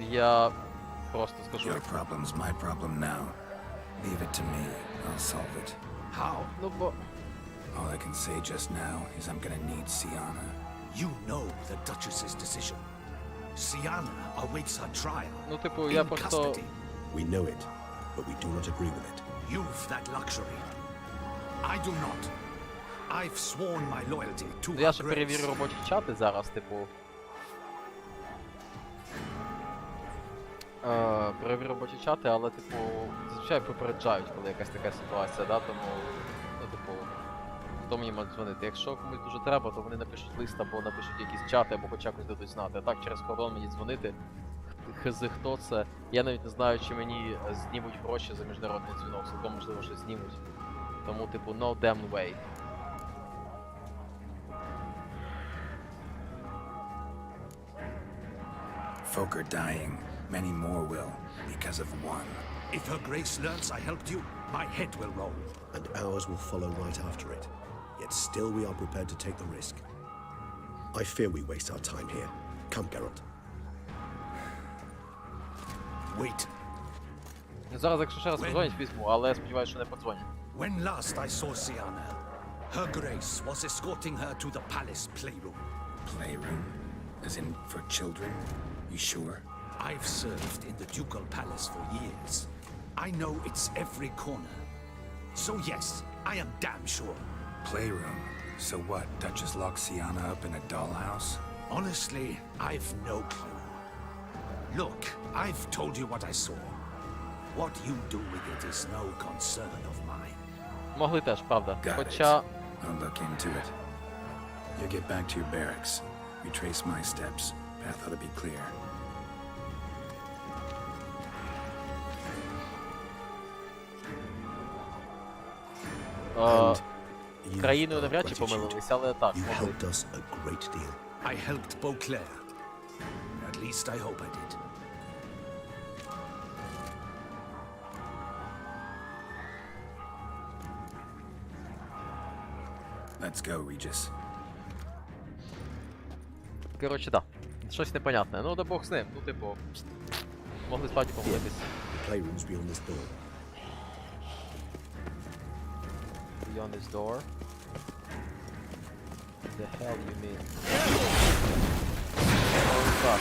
я просто скажу. Your problem's my problem now. Leave it to me. I'll solve it. How? Ну бо... All I can say just now is I'm gonna need Sienna. You know the Duchess's decision. Sienna awaits her trial. Ну типу, я in просто... custody. We know it, but we do not agree with it. You've that luxury. I do not. I've sworn my loyalty to Ну her я ще grace. перевірю робочі чати зараз, типу... Перевірю робочі чати, але типу... Зазвичай попереджають, коли якась така ситуація, да, тому... Ну типу... Хто мені може дзвонити? Якщо комусь дуже треба, то вони напишуть лист або напишуть якісь чати, або хоч якось дадуть знати. А так через кордон мені дзвонити, хз хто це. Я навіть не знаю, чи мені знімуть гроші за міжнародний дзвінок, цілком можливо, що знімуть. Тому, типу, no damn way. Folk are dying. Many more will, because of one. If her grace learns I helped you, my head will roll. And ours will follow right after it. Yet still we are prepared to take the risk. I fear we waste our time here. Come, Geralt. Wait. Зараз, якщо ще раз подзвонять, візьму, але я сподіваюся, що не подзвонять. When last I saw Sienna, her grace was escorting her to the palace playroom. Playroom? As in for children? You sure? I've served in the ducal palace for years. I know its every corner. So yes, I am damn sure. Playroom? So what, Duchess locked Sienna up in a dollhouse? Honestly, I've no clue. Look, I've told you what I saw. What you do with it is no concern of mine. Могли теж, правда. Got Хоча... it. I'll look into it. You get back to your barracks. Retrace my steps. Path ought to be clear. And you Країною are навряд чи gratitude. помилилися, але так, You могли. helped us a great deal. I helped Beauclair. At least I hope I did. Let's go, Regis. Коротше, да. Щось непонятне. Ну, да Бог з ним. Ну, типу... Могли справді помилитись. The playroom's beyond this door. Beyond this door. The hell you mean? Ось так.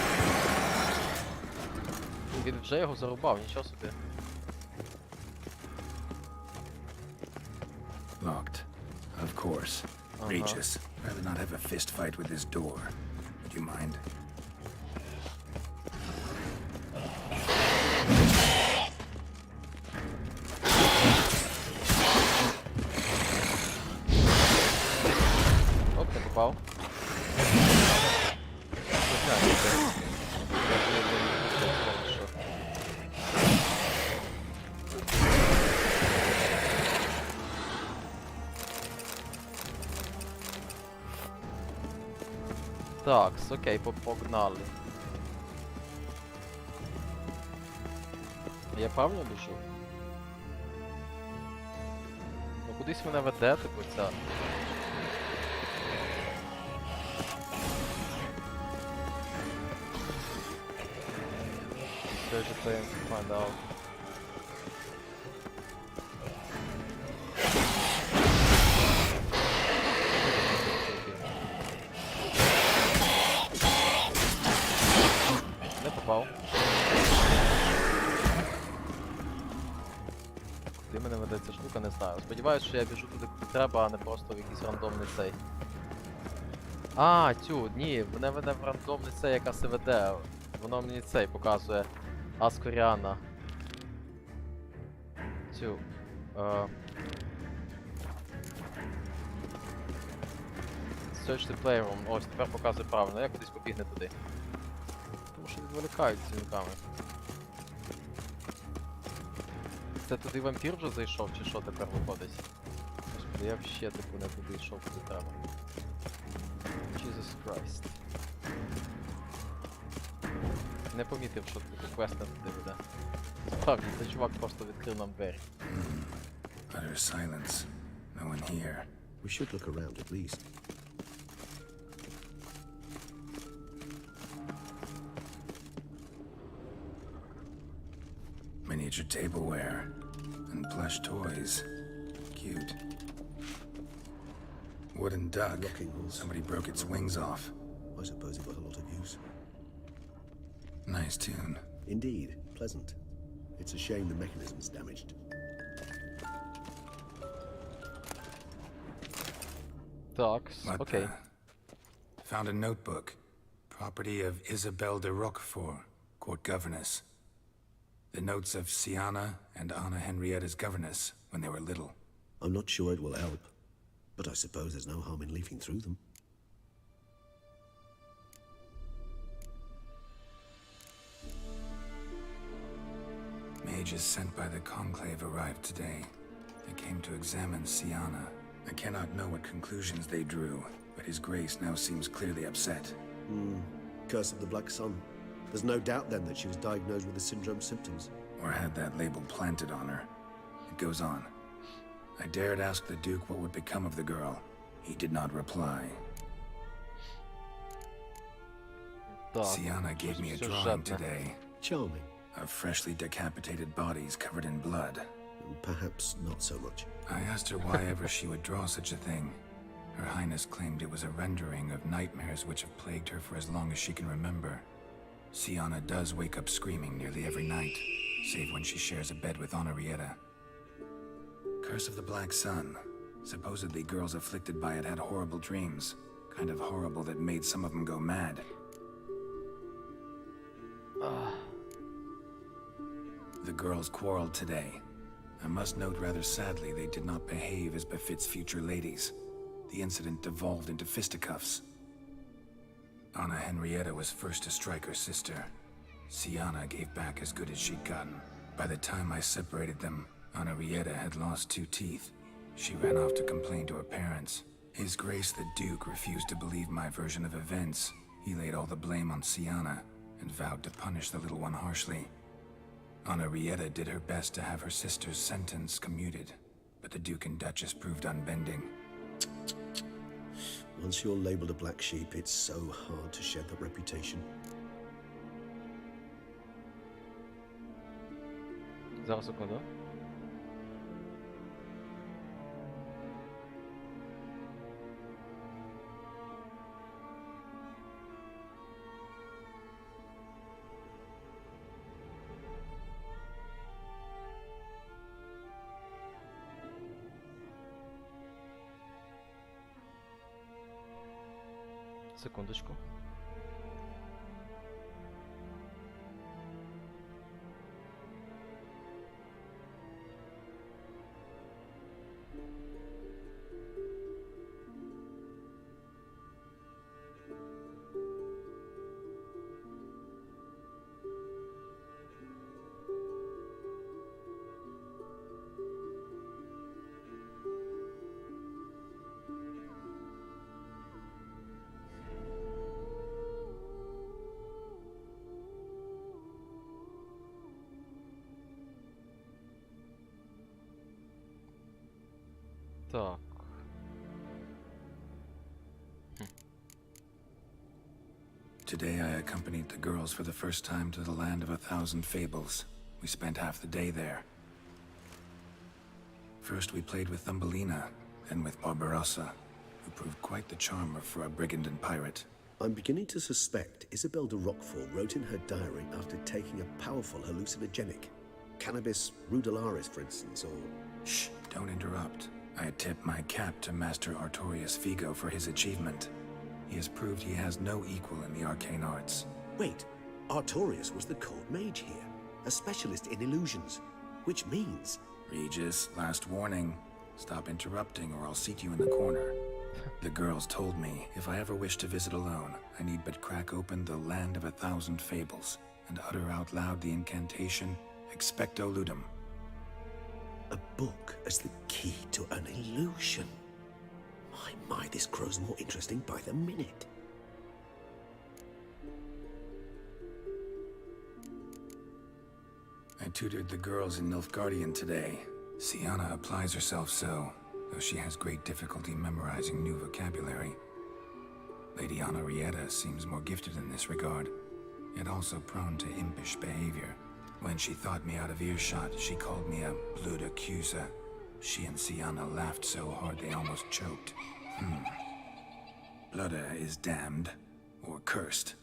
Він вже його зарубав, нічого собі. Locked. Of course. Regis, rather not have a fist fight with this door. Would you mind? Оп, не попав. Так, окей, погнали. Я правильно біжу? Ну кудись мене веде, типу ця. Search a plan to find out. Не попав. Куди мене веде ця штука, не знаю. Сподіваюсь, що я біжу туди, куди треба, а не просто в якийсь рандомний цей. А, ні, мене веде в рандомний цей, яка се веде. Воно мені цей показує. Аскоріана. Search the playroom. Ось, тепер показує правильно. Я кудись побігне туди. Тому що відволікають дзвінками. Це туди вампір вже зайшов, чи що тепер виходить? Господи, я ще типу не туди йшов, куди треба. Jesus Christ. Не помітив, що тут квест не туди веде. Справді, цей чувак просто відкрив нам двері. Utter silence. No one here. We should look around at least. Miniature tableware. And plush toys. Cute. Wooden duck. Rocking horse. Somebody broke its wings off. I suppose it got a lot of use. Nice tune. Indeed, pleasant. It's a shame the mechanism's damaged. Так, What окей. Found a notebook. Property of Isabelle de Roquefort, court governess. The notes of Sienna and Anna Henrietta's governess when they were little. I'm not sure it will help, but I suppose there's no harm in leafing through them. Mages sent by the Conclave arrived today. They came to examine Sienna. I cannot know what conclusions they drew, but His Grace now seems clearly upset. Curse of the Black Sun. There's no doubt then that she was diagnosed with the syndrome symptoms. Or had that label planted on her. It goes on. I dared ask the Duke what would become of the girl. He did not reply. Так. Sienna gave me a drawing today Charming, of freshly decapitated bodies covered in blood. and perhaps not so much. I asked her why ever she would draw such a thing. Her Highness claimed it was a rendering of nightmares which have plagued her for as long as she can remember. Sienna does wake up screaming nearly every night, save when she shares a bed with Henrietta. Curse of the Black Sun. Supposedly girls afflicted by it had horrible dreams. Kind of horrible that made some of them go mad. The girls quarreled today. I must note rather sadly they did not behave as befits future ladies. The incident devolved into fisticuffs. Anna Henrietta was first to strike her sister. Sienna gave back as good as she'd gotten. By the time I separated them, Anna Henrietta had lost 2 teeth. She ran off to complain to her parents. His Grace the Duke refused to believe my version of events. He laid all the blame on Sienna and vowed to punish the little one harshly. Anna Henrietta did her best to have her sister's sentence commuted, but the Duke and Duchess proved unbending. Once you're labeled a black sheep, it's so hard to shed that reputation. Зараз секунду. Секундочку. Так. Today I accompanied the girls for the first time to the land of 1,000 fables. We spent half the day there. First we played with Thumbelina, then with Barbarossa, who proved quite the charmer for a brigand and pirate. I'm beginning to suspect Isabel de Roquefort wrote in her diary after taking a powerful hallucinogenic. Cannabis rudelaris, for instance, or... Shh, don't interrupt. I tip my cap to Master Artorius Vigo for his achievement. He has proved he has no equal in the arcane arts. Wait, Artorius was the court mage here, a specialist in illusions, which means... Regis, last warning. Stop interrupting or I'll seat you in the corner. The girls told me if I ever wish to visit alone, I need but crack open the land of 1,000 fables and utter out loud the incantation Expecto Ludum. A book as the key to an illusion. My, this grows more interesting by the minute. I tutored the girls in Nilfgaardian today. Sienna applies herself so, though she has great difficulty memorizing new vocabulary. Lady Anna Henrietta seems more gifted in this regard, yet also prone to impish behavior. When she thought me out of earshot, she called me a blood accuser. She and Sienna laughed so hard they almost choked. Blooda is damned, or cursed.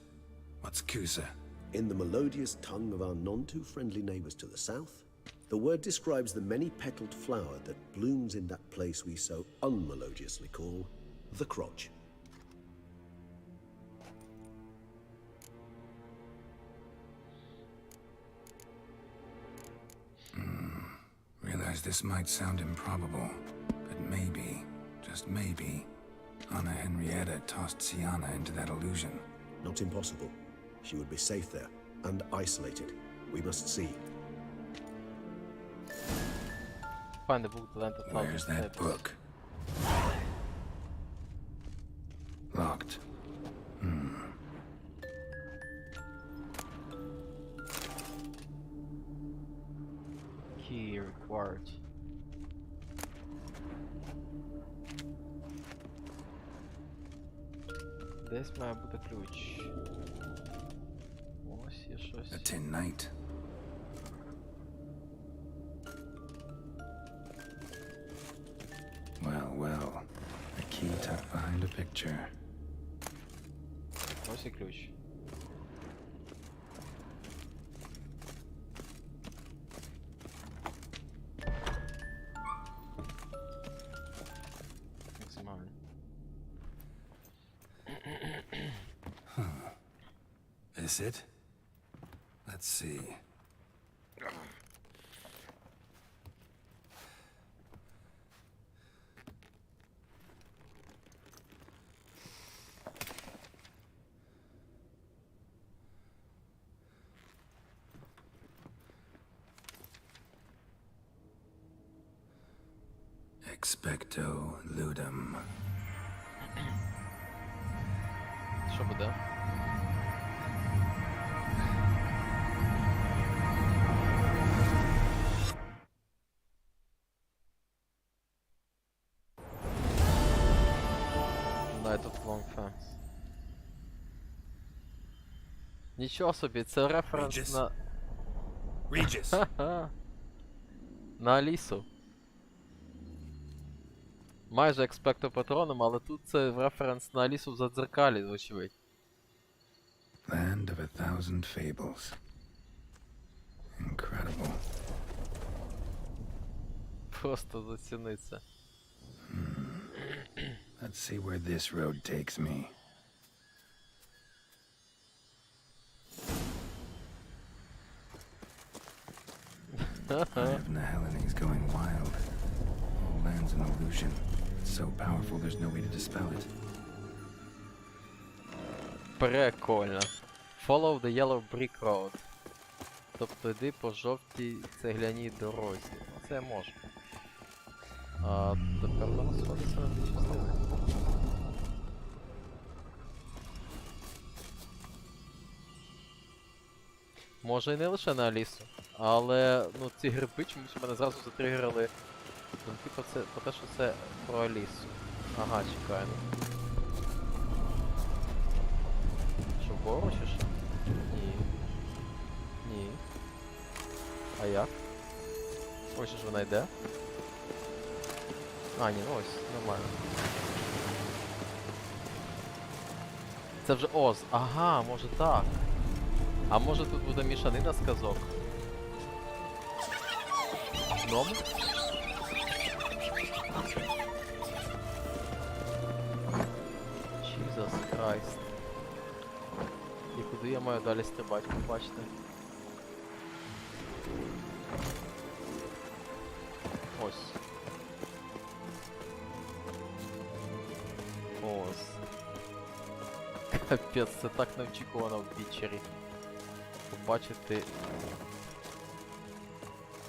What's Cusa? In the melodious tongue of our none-too-friendly neighbors to the south, the word describes the many-petaled flower that blooms in that place we so unmelodiously call the crotch. Realize this might sound improbable, but maybe, just maybe, Anna Henrietta tossed Sienna into that illusion. Not impossible. She would be safe there, and isolated. We must see. Find the book, the land of Where's that book? Locked. Key required. Десь має бути ключ. Ось є щось. A tin knight. Well. A key tucked behind a picture. Ось і ключ. this it? Let's see. Expecto ludum. Що буде? Night of Long Fence. Нічого собі, це референс Regis. на... Regis! Ха-ха. На Алісу. Майже експекто патроном, але тут це референс на Алісу в Задзеркалі, вочевидь. Land of 1,000 fables. Incredible. Просто заціни це. Let's see where this road takes me. Eye of Nehelene is going wild. All land's an illusion. It's so powerful there's no way to dispel it. Прикольно. Follow the yellow brick road. Тобто йди по жовтій цегляній дорозі. Це я можу. А тепер воно сходиться на дві частини. Може і не лише на Алісу, але ну ці гриби чомусь у мене зразу затригерили думки про те, що це про Алісу. Ага, чекаємо. Що, вгору чи що? Ні. Ні. А як? Ось ж вона йде. А, ні, ну ось, нормально. Це вже Оз. Ага, може так. А може тут буде мішанина з казок? Гном? Jesus Christ. І куди я маю далі стрибати, побачите? Ось. Ось. Капець, це так неочікувано в Вічері. Побачити...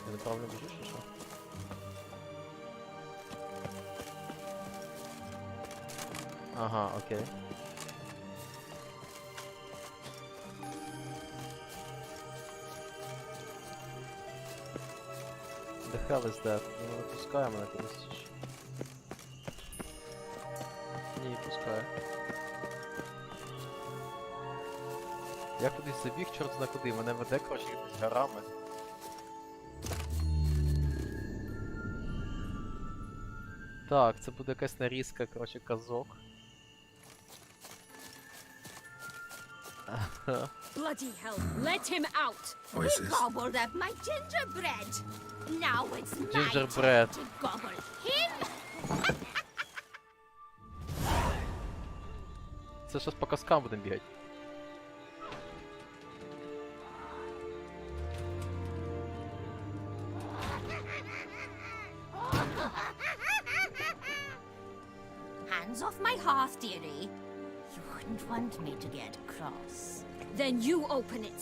Я неправильно біжу, чи що? Ага, окей. The hell is that? Ну, не пускає мене кудись чи що? Ні, пускає. Я кудись забіг, чорт зна куди, мене веде, коротше, якимись горами. Так, це буде якась нарізка, коротше, казок. Bloody hell, let him out! Voices. Gobbled up my gingerbread! Now it's my Gingerbread. turn to gobble him! Це щось по казкам будемо бігати. Hands off my hearth, dearie. You wouldn't want me to get cross. Then you open it.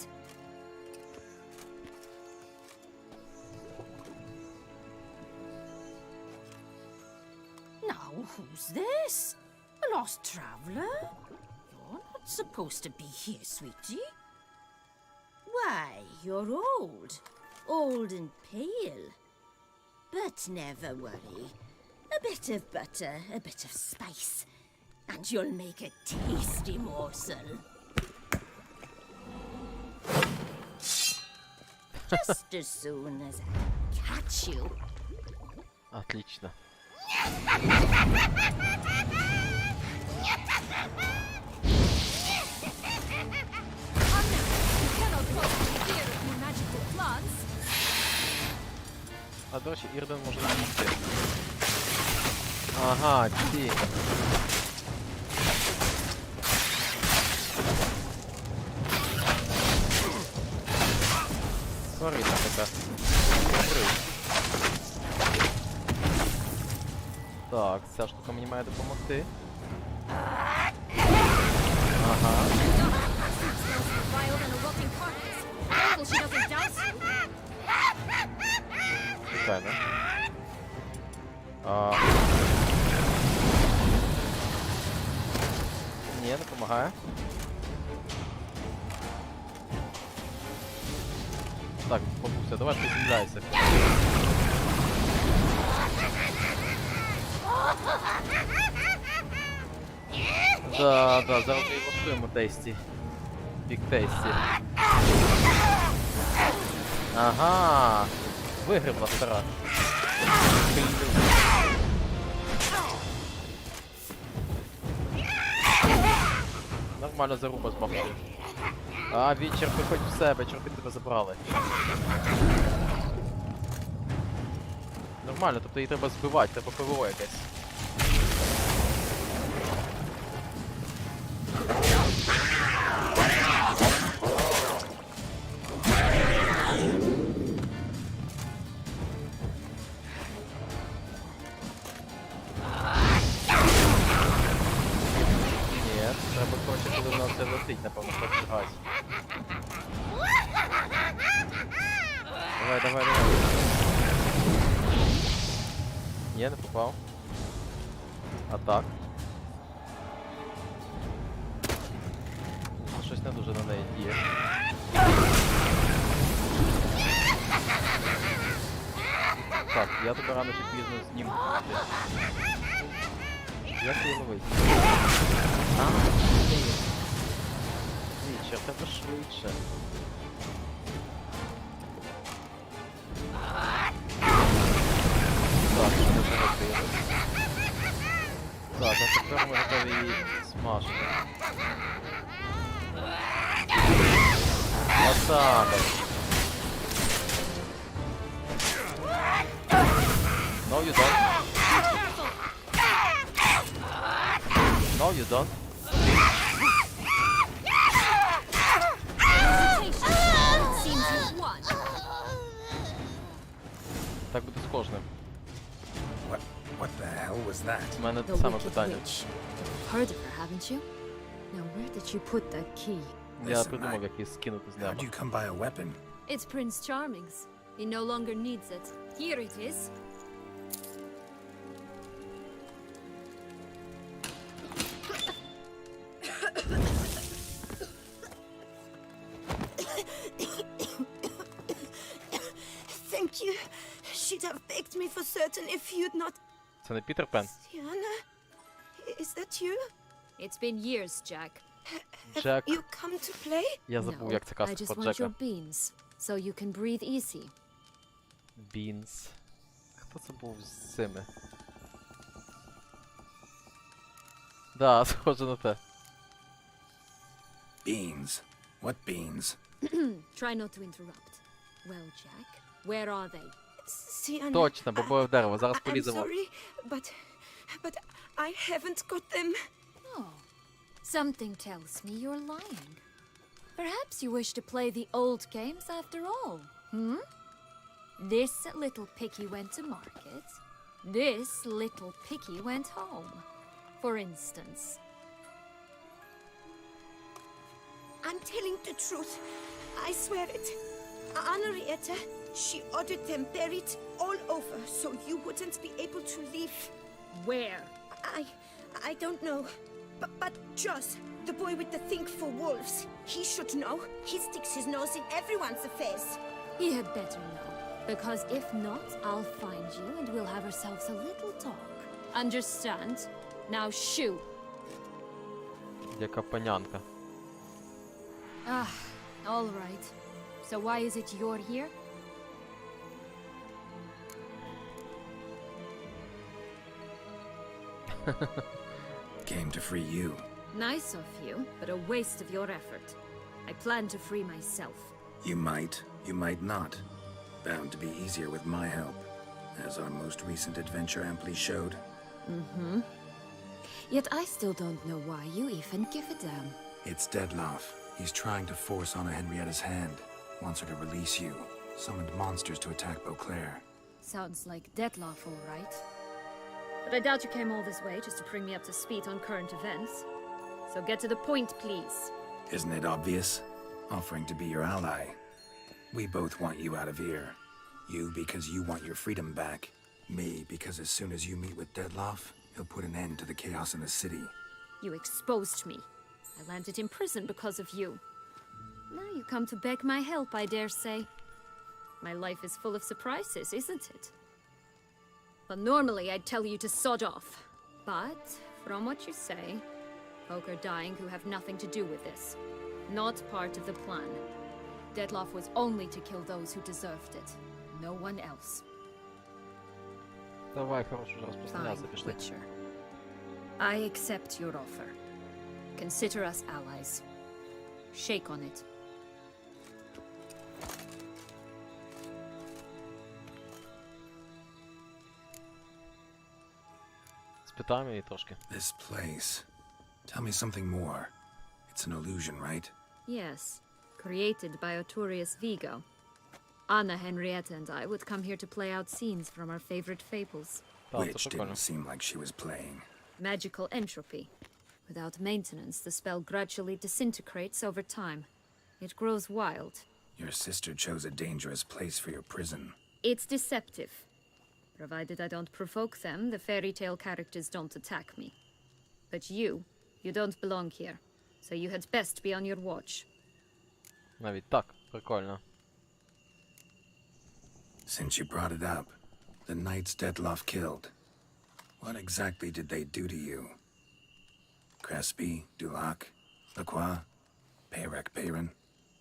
Now, who's this? A lost traveler? You're not supposed to be here, sweetie. Why, you're old. Old and pale. But never worry. A bit of butter, a bit of spice, and you'll make a tasty morsel. Just as soon as I catch you. Отлично. А до речі, Ірден може не йти. Ага, ті. капелянка. Так, ця штука мені має допомогти. Ага. Чекай, да? Ні, не допомагає. Так, бабуся, давай приземляйся. Да, зараз ми і влаштуємо тесті. Бік тесті. Ага, вигребла стара. Нормально заруба з бабкою. А, Вічер, виходь в себе, чорти тебе забрали. Нормально, тобто її треба збивати, треба ПВО якесь. Ні, треба, коротше, коли вона все летить, напевно, пробігати. Давай, давай, давай. Ні, не попав. А так. Щось не дуже на неї діє. Так, я тебе рано чи пізно зніму. Як її ловить? А, ні. Вічер, тебе швидше. Так, що ми вже робили? Так, а тепер ми готові її смажити. Отак. No, you don't. No, you don't. Так буде з кожним. What the hell was that? У мене те The саме wicked питання. witch. You've heard of her, haven't you? Now where did you put the key? Я Listen, придумав, як її скинути з неба. How'd you come by a weapon? It's Prince Charming's. He no longer needs it. Here it is. Thank you. She'd have begged me for certain if you'd not... Це не Пітер Пен. Tiana? Is that you? It's been years, Jack. Джек. You come to play? Я забув, No, як це I казка just про want your Джека. beans, so you can breathe easy. Бінс. Хто це був з цими? Да, схоже на те. Beans. What beans? Try not to interrupt. Well, Jack, where are they? Tiana, Точно, бобове дерево, зараз I'm поліземо. sorry, but I haven't got them. Oh, something tells me you're lying. Perhaps you wish to play the old games after all, hmm? This little picky went to market. This little picky went home, for instance. I'm telling the truth. I swear it. Henrietta, she ordered them buried all over so you wouldn't be able to leave. Where? I don't know. But Joss, the boy with the thing for wolves, he should know. He sticks his nose in everyone's affairs. He had better know, because if not, I'll find you and we'll have ourselves a little talk. Understand? Now shoo! Яка панянка. Ah, all right. So why is it you're here? Came to free you. Nice of you, but a waste of your effort. I plan to free myself. You might not. Bound to be easier with my help, as our most recent adventure amply showed. Mm-hmm. Yet I still don't know why you even give a damn. It's Deadloff. He's trying to force Anna Henrietta's hand. Wants her to release you, summoned monsters to attack Beauclair. Sounds like Dettlaff, all right. But I doubt you came all this way just to bring me up to speed on current events. So get to the point, please. Isn't it obvious? Offering to be your ally. We both want you out of here. You because you want your freedom back. Me because as soon as you meet with Dettlaff, he'll put an end to the chaos in the city. You exposed me. I landed in prison because of you. Now you come to beg my help, I dare say. My life is full of surprises, isn't it? Well, normally I'd tell you to sod off. But, from what you say, folk are dying who have nothing to do with this. Not part of the plan. Dettlaff was only to kill those who deserved it. No one else. Давай, хорош, уже Fine, распространяться, пішли. Witcher. I accept your offer. Consider us allies. Shake on it. Спитаємо її трошки. This place. Tell me something more. It's an illusion, right? Yes, created by Arturius Vigo. Anna, Henrietta, and I would come here to play out scenes from our favorite fables. Так, Which це прикольно. didn't seem like she was playing. Magical entropy. Without maintenance, the spell gradually disintegrates over time. It grows wild. Your sister chose a dangerous place for your prison. It's deceptive. Provided I don't provoke them, the fairy tale characters don't attack me. But you don't belong here. So you had best be on your watch. Навіть так, прикольно. Since you brought it up, the knights Dettlaff killed. What exactly did they do to you? Crespi, Dulac, Lacroix, Perec Perrin?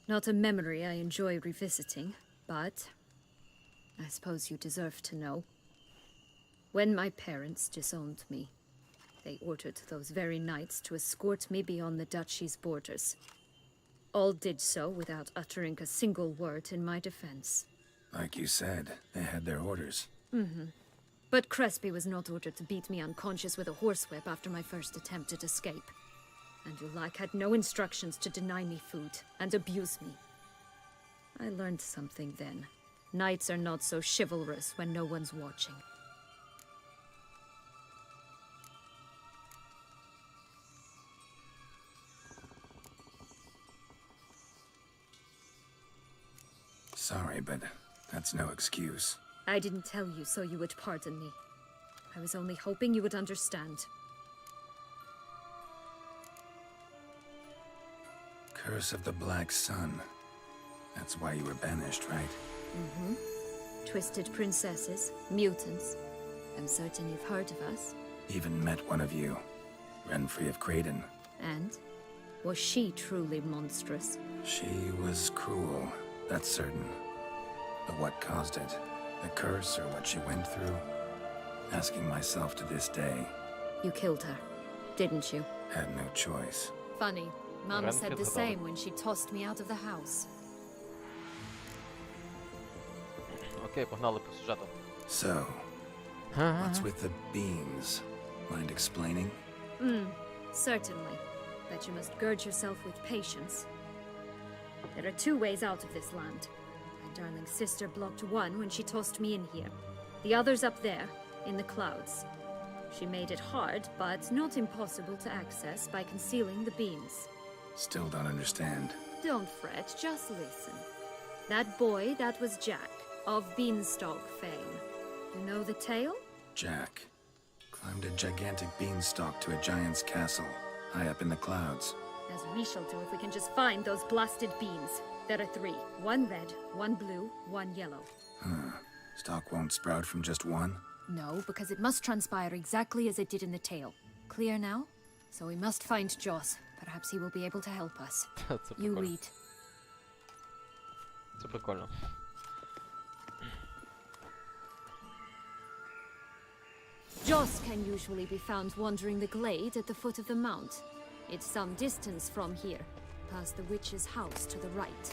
Not a memory I enjoy revisiting, but I suppose you deserve to know. When my parents disowned me, they ordered those very knights to escort me beyond the duchy's borders. All did so without uttering a single word in my defense. Like you said, they had their orders. But Crespi was not ordered to beat me unconscious with a horsewhip after my first attempt at escape. And Dulac had no instructions to deny me food and abuse me. I learned something then. Knights are not so chivalrous when no one's watching. Sorry, but that's no excuse. I didn't tell you so you would pardon me. I was only hoping you would understand. Curse of the Black Sun. That's why you were banished, right? Twisted princesses, mutants. I'm certain you've heard of us. Even met one of you. Renfrey of Creighton. And? Was she truly monstrous? She was cruel, that's certain. But what caused it? The curse or what she went through? Asking myself to this day. You killed her, didn't you? Had no choice. Funny. Mum Ren said the killed her same when she tossed me out of the house. Окей, погнали по сюжету. So, what's with the beans? Mind explaining? Certainly. But you must gird yourself with patience. There are two ways out of this land. My darling sister blocked one when she tossed me in here. The other's up there, in the clouds. She made it hard, but not impossible to access by concealing the beams. Still don't understand. Don't fret, just listen. That boy, that was Jack, of Beanstalk fame. You know the tale? Jack climbed a gigantic beanstalk to a giant's castle, high up in the clouds. As we shall do if we can just find those blasted beans. There are 3. 1 red, 1 blue, 1 yellow. Stalk won't sprout from just one? No, because it must transpire exactly as it did in the tale. Clear now? So we must find Joss. Perhaps he will be able to help us. Це You прикольно. read. Це прикольно. Joss can usually be found wandering the glade at the foot of the mount. It's some distance from here, past the witch's house to the right.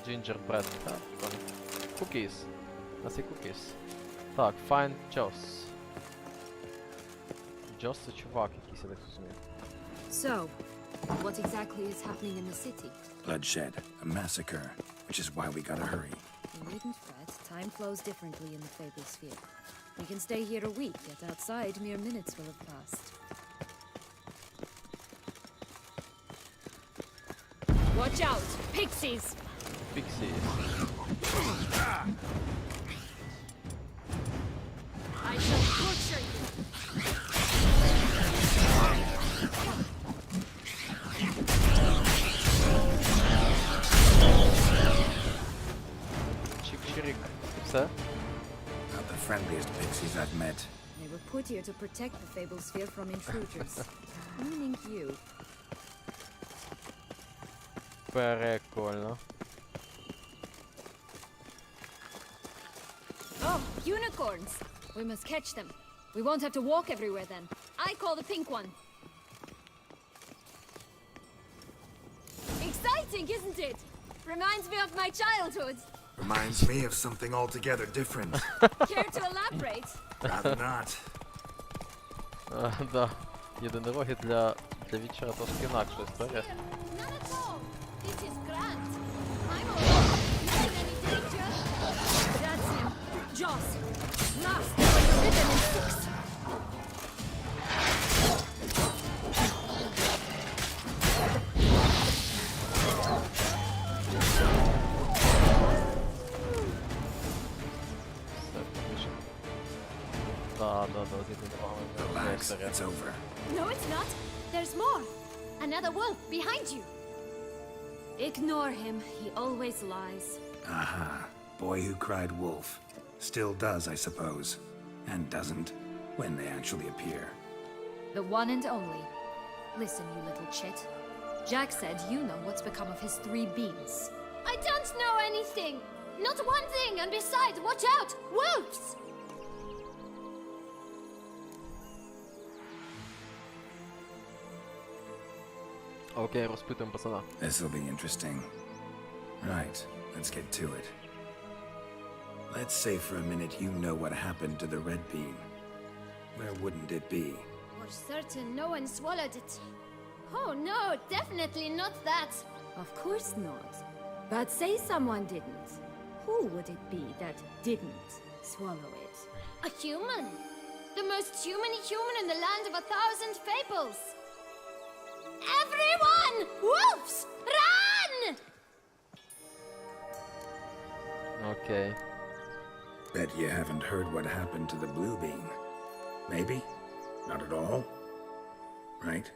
Gingerbread, так, прикольно. Cookies. У нас є cookies. Так, find Joss. Joss це чувак, який якийсь, я так розумію. So, what exactly is happening in the city? Bloodshed, a massacre, which is why we gotta hurry. You needn't fret. Time flows differently in the Fable Sphere. We can stay here a week, yet outside mere minutes will have passed. Watch out! Pixies! Pixies. I shall torture you! Чик-чирик. Все? Not the friendliest pixies I've met. They were put here to protect the Fable Sphere from intruders. Meaning you. Прикольно. Oh, unicorns! We must catch them. We won't have to walk everywhere then. I call the pink one. Exciting, isn't it? Reminds me of my childhood. Reminds me of something altogether different. Care to elaborate? Rather not. Да. Єдинороги для вечора трошки інакша історія. None at all. This is grand. I'm alone. Not in any danger. That's him. Jaws. Last. Ribbon in 6. Да, з єдинорогами. Relax, it's over. No, it's not. There's more. Another wolf behind you. Ignore him. He always lies. Aha. Boy who cried wolf. Still does, I suppose. And doesn't, when they actually appear. The one and only. Listen, you little chit. Jack said you know what's become of his 3 beans. I don't know anything. Not one thing, and besides, watch out! Wolves! Окей, розпитуємо пацана. This'll be interesting. Right, let's get to it. Let's say for a minute you know what happened to the red bean. Where wouldn't it be? We're certain no one swallowed it. Oh no, definitely not that. Of course not. But say someone didn't. Who would it be that didn't swallow it? A human. The most humany human in the land of 1,000 fables. Everyone! Wolves! Run! Окей. Bet you haven't heard what happened to the blue bean. Maybe? Not at all? Right?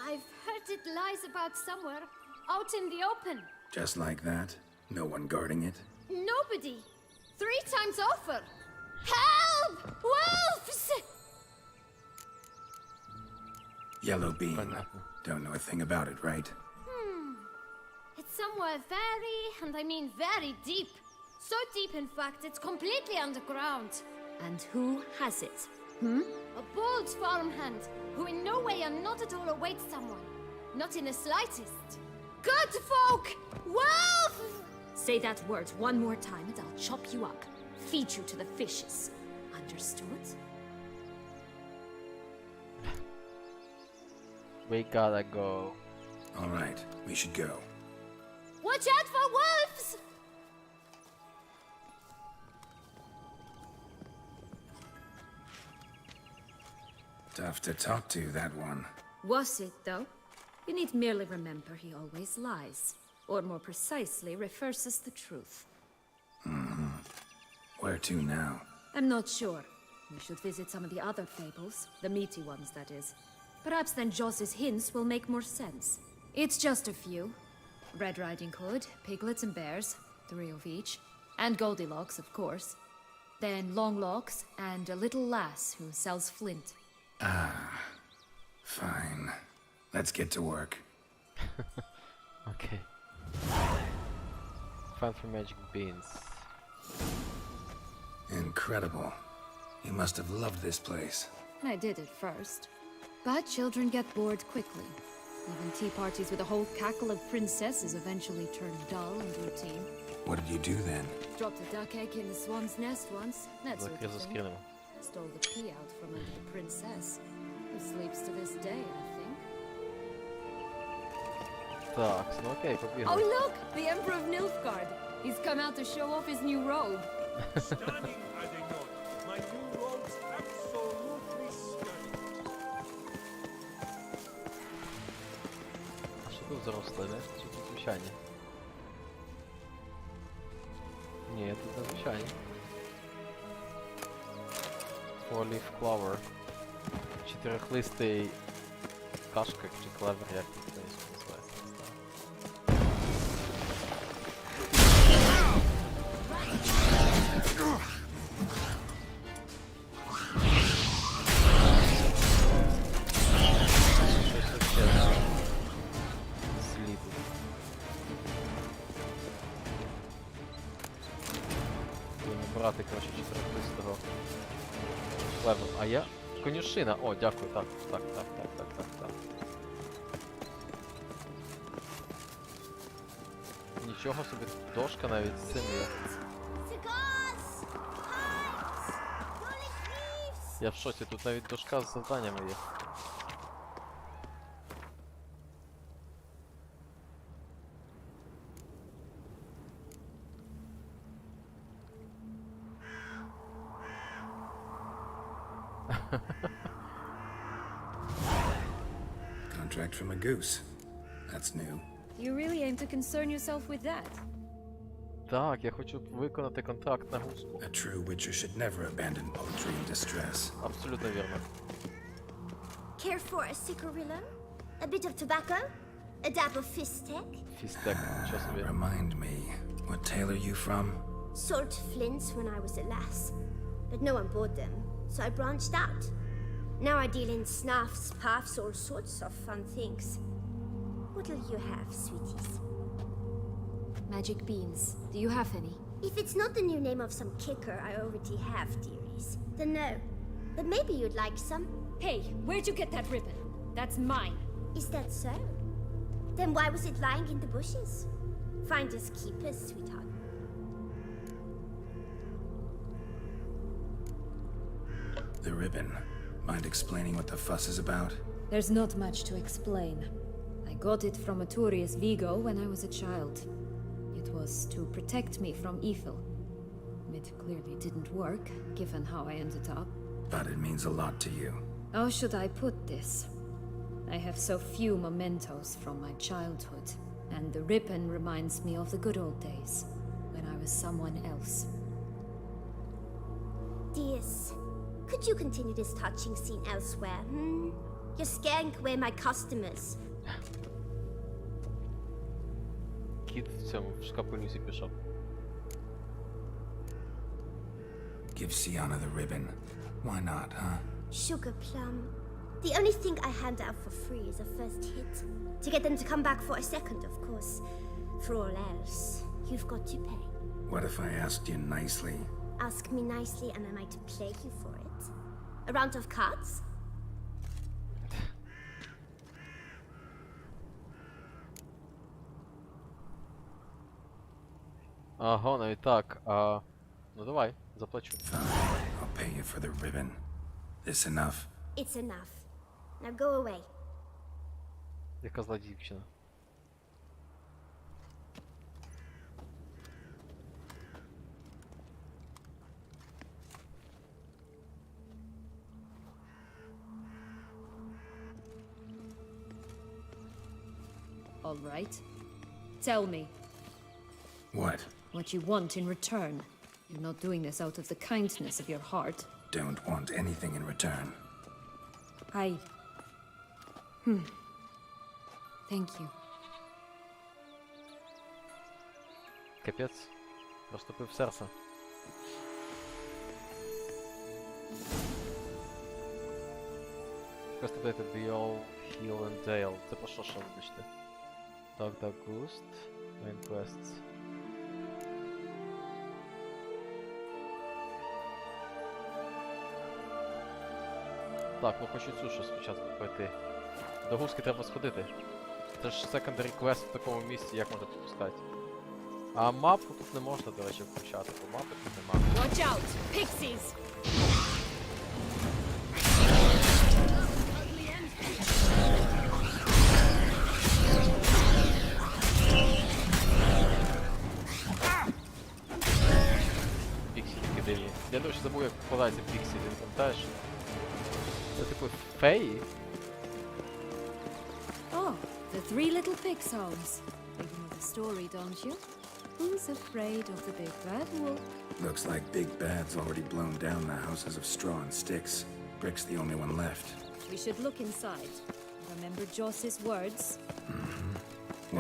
I've heard it lies about somewhere, out in the open. Just like that? No one guarding it? Nobody. 3 times over. Help! Wolves! Yellow bean. Понятно. Don't know a thing about it, right? It's somewhere very, and I mean very deep. So deep, in fact, it's completely underground. And who has it? A bold farmhand, who in no way and not at all awaits someone. Not in the slightest. Good folk! Wolf! Say that word one more time and I'll chop you up. Feed you to the fishes. Understood? We gotta go. All right, we should go. Watch out for wolves! Tough to talk to, that one. Was it, though? You need merely remember he always lies. Or more precisely, refers us the truth. Where to now? I'm not sure. We should visit some of the other fables. The meaty ones, that is. Perhaps then Joss's hints will make more sense. It's just a few. Red Riding Hood, piglets and bears, 3 of each. And Goldilocks, of course. Then Longlocks, and a little lass who sells flint. Fine. Let's get to work. Okay. Find for magic beans. Incredible. You must have loved this place. I did at first. But children get bored quickly. Even tea parties with a whole cackle of princesses eventually turn dull and routine. What did you do then? Dropped a duck egg in the swan's nest once. That sort Закрив of thing. заскрінемо. Stole the pee out from under the princess. sleeps to this day, I think. Так, ну окей, Oh, побігли. look! The Emperor of Nilfgaard! He's come out to show off his new robe. Stunning, are they not? My new robe's absolutely stunning. А що тут за рослини? Чи тут звичайні? Ні, тут незвичайні. Olive Clover. Чотирихлистий кашка чи клевер, як тут називається, не знаю. Щось вообще слід. Будемо брати, коротше, чотирихлистого клевер. А я? Конюшина. О, дякую. Так. Нічого собі, дошка навіть з цим є. Я в шоці, тут навіть дошка з завданнями є. Contract from a goose. That's new. You really aim to concern yourself with that? Так, я хочу виконати контракт на гуску. A true witcher should never abandon poetry in distress. Абсолютно вірно. Care for a cigarillo? A bit of tobacco? A dab of fistek? Фістек, нічого собі. Remind me, what tale are you from? Salt flints when I was a lass. But no one bought them, so I branched out. Now I deal in snuffs, puffs, all sorts of fun things. What'll you have, sweeties? Magic beans. Do you have any? If it's not the new name of some kicker I already have, dearies, then no. But maybe you'd like some. Hey, where'd you get that ribbon? That's mine. Is that so? Then why was it lying in the bushes? Finders keepers, sweetheart. The ribbon. Mind explaining what the fuss is about? There's not much to explain. I got it from a Turius Vigo when I was a child. It was to protect me from evil. It clearly didn't work, given how I ended up. But it means a lot to you. How should I put this? I have so few mementos from my childhood, and the ribbon reminds me of the good old days, when I was someone else. Dears, could you continue this touching scene elsewhere, hmm? You're scaring away my customers. Кіт в цьому в шкапелюсі пішов. Give Sienna the ribbon. Why not, huh? Sugar plum. The only thing I hand out for free is a first hit. To get them to come back for a second, of course. For all else, you've got to pay. What if I asked you nicely? Ask me nicely and I might play you for it. A round of cards? Ага, навіть так. Ну давай, заплачу. I'll pay you for the ribbon. This enough? It's enough. Now go away. Яка зла дівчина. All right. Tell me What? what you want in return. You're not doing this out of the kindness of your heart. Don't want anything in return. Thank you. Капець. Розтопив серце. Кастувати Біол, Heal and Dale. Це про що вибачте? Dog Ghost. Main Quests. Так, ну хочу цю ще спочатку пройти. До гуски треба сходити. Це ж secondary quest в такому місці, як можна пропускати. А мапу тут не можна, до речі, включати, бо мапи тут нема. Watch out! Pixies! дивні. Я, до речі, забув, як вкладається піксель, не пам'ятаєш? Це типу феї? Oh, the three little pig songs. You know the story, don't you? Who's afraid of the big bad wolf? Looks like Big Bad's already blown down the houses of straw and sticks. Brick's the only one left. We should look inside. Remember Joss's words?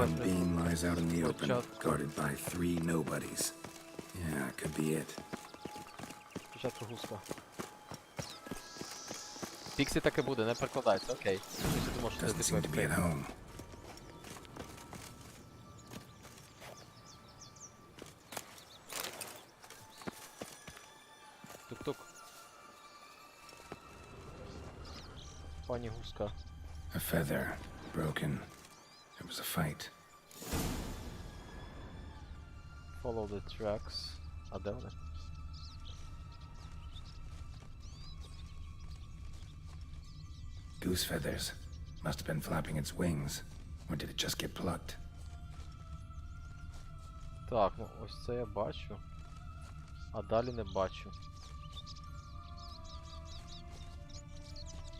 One beam lies out in the open, guarded by 3 nobodies. Yeah, could be it. Спочатку гуска. Піксі так і буде, не перекладається, окей. Я думав, що це Doesn't типу seem як to be феї. at home. Тук-тук. Пані гуска. A feather, broken. It was a fight. Follow the tracks. А де вони? Goose feathers. Must have been flapping its wings. Or did it just get plucked? Так, ну ось це я бачу. А далі не бачу.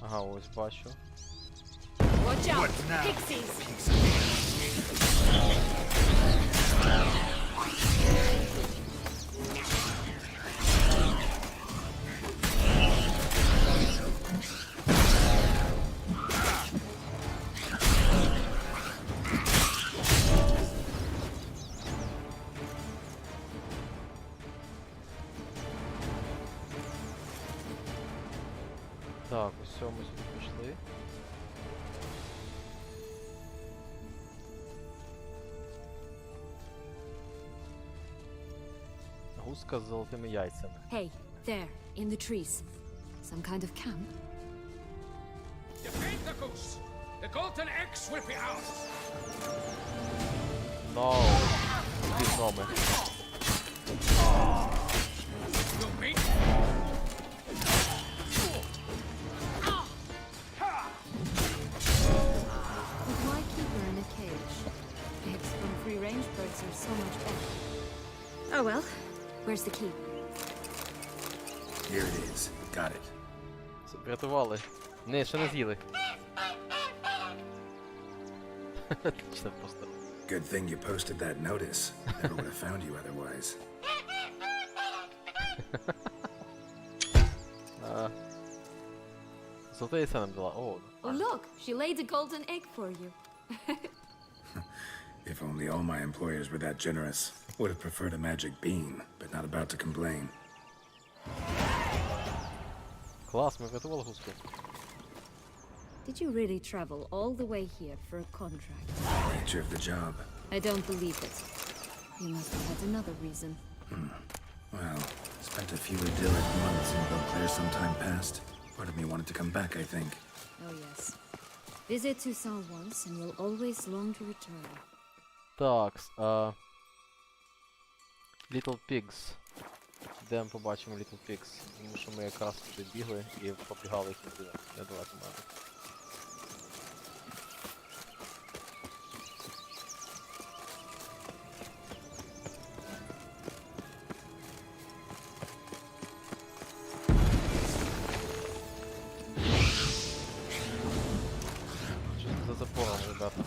Ага, ось бачу. Watch out! Pixies! Так, ось цього ми сюди пішли. Гуска з золотими яйцями. Hey, there, in the trees. Some kind of camp? Defeat the goose. The golden eggs will be ours. No! Ці гноми. You mean? But why keep her in a cage? Eggs from free-range birds are so much better. Oh well, where's the key? Here it is. Got it. Це врятували. Не, ще не з'їли. Це просто. Good thing you posted that notice. Never would have found you otherwise. Золоте яйце нам дала. О, Oh look, she laid a golden egg for you. If only all my employers were that generous. Would have preferred a magic bean, but not about to complain. клас, ми врятували гуску. Did you really travel all the way here for a contract? Nature of the job. I don't believe it. You must have had another reason. Well, spent a few idyllic months in Beauclair some time past. Part of me wanted to come back, I think. Oh yes. Visit Tüssone once and you'll always long to return. Так, Little Pigs. Йдемо побачимо Little Pigs. Тому що ми якраз туди бігли і побігали їх не давати мене. Щось за запором, ребята.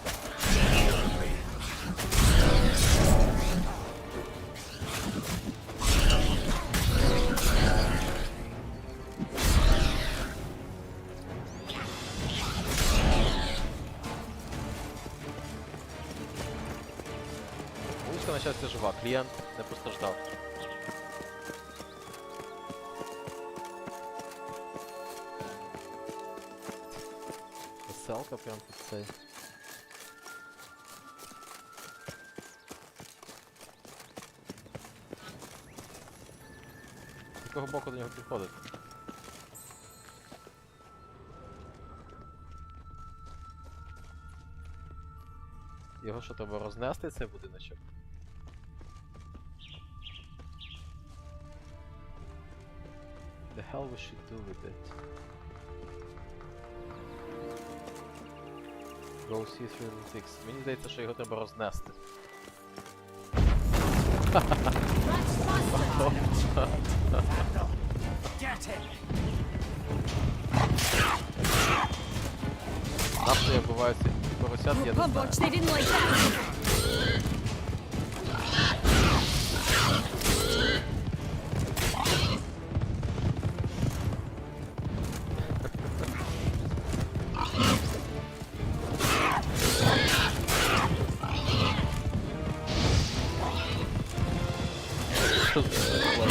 Гуска, на щастя, жива. Клієнт не постраждав. Веселка прям тут цей. З якого боку до нього підходити? Його що, треба рознести, цей будиночок? The hell we should do with it? Go see through the six. Мені здається, що його треба рознести. Нащо я вбиваю цих поросят, я не знаю. They didn't like that. Що це таке?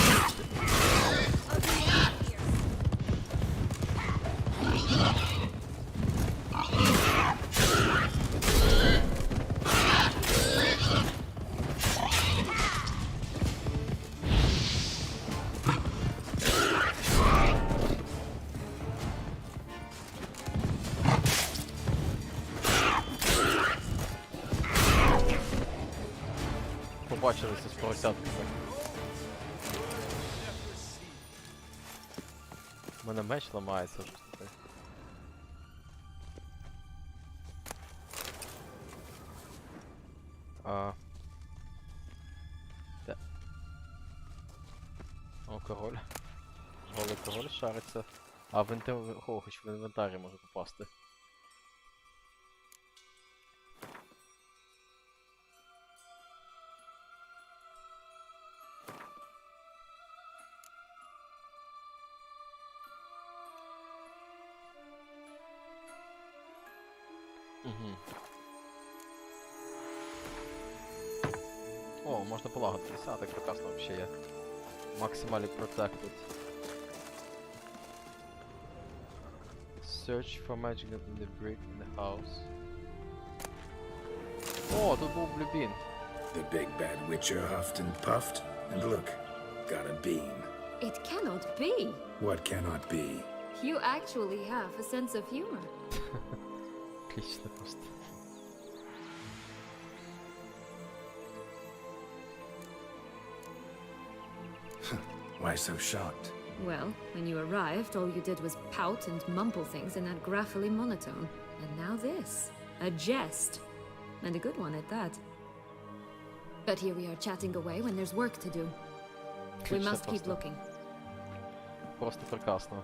Побачилися з поросятками. У мене меч ламається вже. Слухай. Де? О, король. Голий король шариться. А в інвентарі... О, хоч в інвентарі може попасти. Угу. О, можна полагодитися, а так прекрасно вообще є. Maximally protected. Search for magic in the brick in the house. О, тут був Блюбін. The big bad witcher huffed and puffed, and look, got a beam. It cannot be. What cannot be? You actually have a sense of humor. Отлично просто. Why so shocked? Well, when you arrived, all you did was pout and mumble things in that graphily monotone. And now this. A jest. And a good one at that. But here we are chatting away when there's work to do. We must keep looking. Просто прекрасно.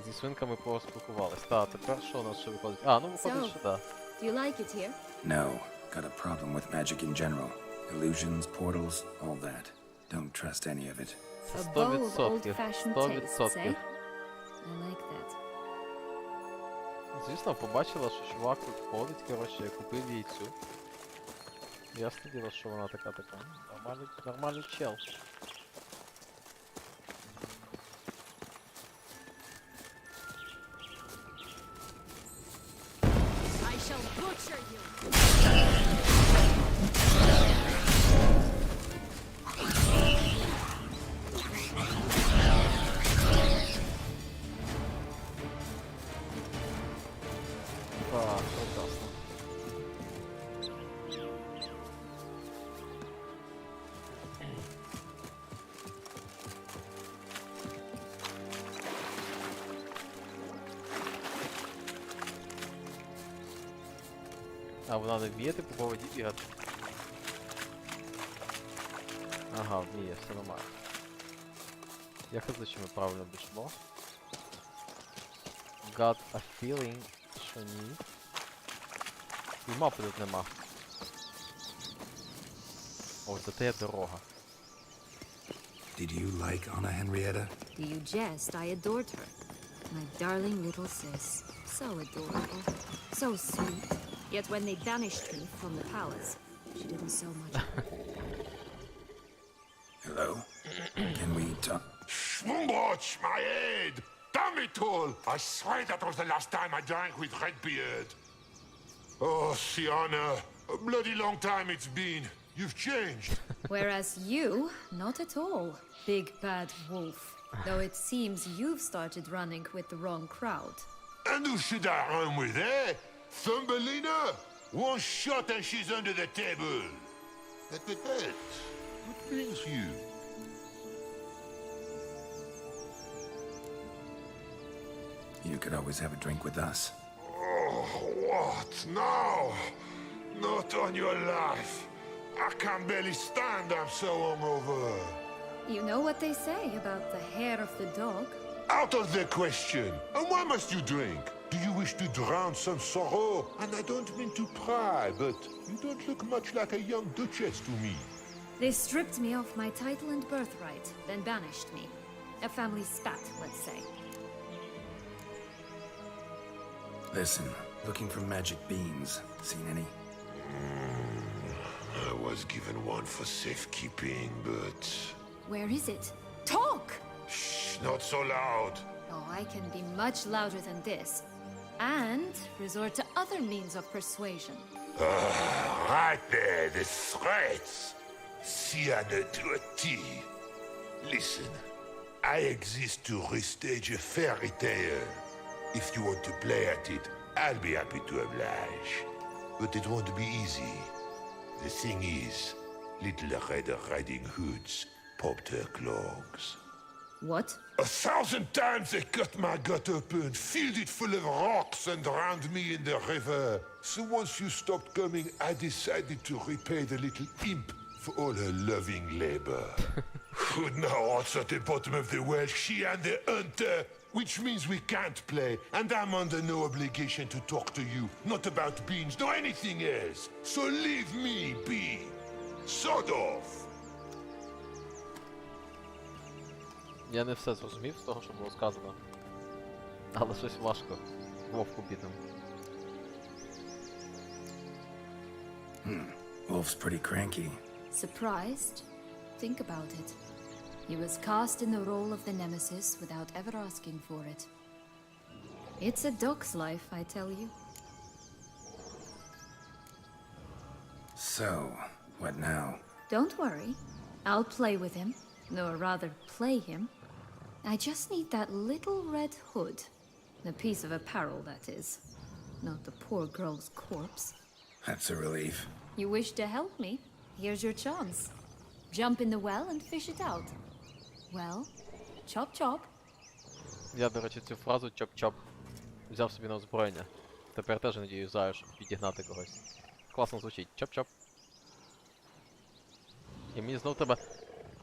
Зі свинками поспілкувались. Та, тепер що у нас ще виходить? А, ну виходить, що так. Do you like it here? No. Got a problem with magic in general. Illusions, portals, all that. Don't trust any of it. A bow of old-fashioned tastes, eh? I like that. Звісно, побачила, що чувак тут ходить, коротше, купив яйцю. Ясне діло, що вона така. Нормальний чел. I shall butcher you! Прекрасно. А вона не вміє типу по воді бігати? Ага, вміє, все нормально. Я хз, чи ми правильно біжимо. Got a feeling, що ні. І мапи тут нема. О, зате є дорога. Did you like Anna Henrietta? Do you jest? I adored her. My darling little sis. So adorable. So sweet. Yet when they banished me from the palace, she didn't so much. Hello? Can we talk? Schwungwatch, my head! Damn it all! I swear that was the last time I drank with Redbeard. Oh, Sienna, a bloody long time it's been. You've changed. Whereas you, not at all, big bad wolf. Though it seems you've started running with the wrong crowd. And who should I run with, eh? Thumbelina? One shot and she's under the table. But, what brings you? You could always have a drink with us. Oh, what now? Not on your life. I can barely stand, I'm so hungover. You know what they say about the hair of the dog? Out of the question. And why must you drink? Do you wish to drown some sorrow? And I don't mean to pry, but you don't look much like a young duchess to me. They stripped me of my title and birthright, then banished me. A family spat, let's say. Listen, looking for magic beans. Seen any? I was given one for safekeeping, but... Where is it? Talk! Shh, not so loud. Oh, I can be much louder than this. And resort to other means of persuasion. Right there, the threats. Sienna to a T. Listen, I exist to restage a fairy tale. If you want to play at it, I'll be happy to oblige. But it won't be easy. The thing is, Little Red Riding Hoods popped her clogs. What? 1,000 times they cut my gut open, filled it full of rocks, and drowned me in the river. So once you stopped coming, I decided to repay the little imp for all her loving labor. Who now what's at the bottom of the well? She and the hunter, which means we can't play, and I'm under no obligation to talk to you, not about beans, nor anything else. So leave me be. Sod off. Я не все зрозумів з того, що було сказано. Але щось важко. Вовку бідному. Wolf's pretty cranky. Surprised? Think about it. He was cast in the role of the Nemesis without ever asking for it. It's a dog's life, I tell you. So, what now? Don't worry. I'll play with him. Or rather, play him. I just need that little red hood. The piece of apparel, that is. Not the poor girl's corpse. That's a relief. You wish to help me? Here's your chance. Jump in the well and fish it out. Well, chop chop. Я, до речі, цю фразу чоп-чоп взяв собі на озброєння. Тепер теж не юзаю, щоб підігнати когось. Класно звучить. Чоп-чоп. І мені знов треба...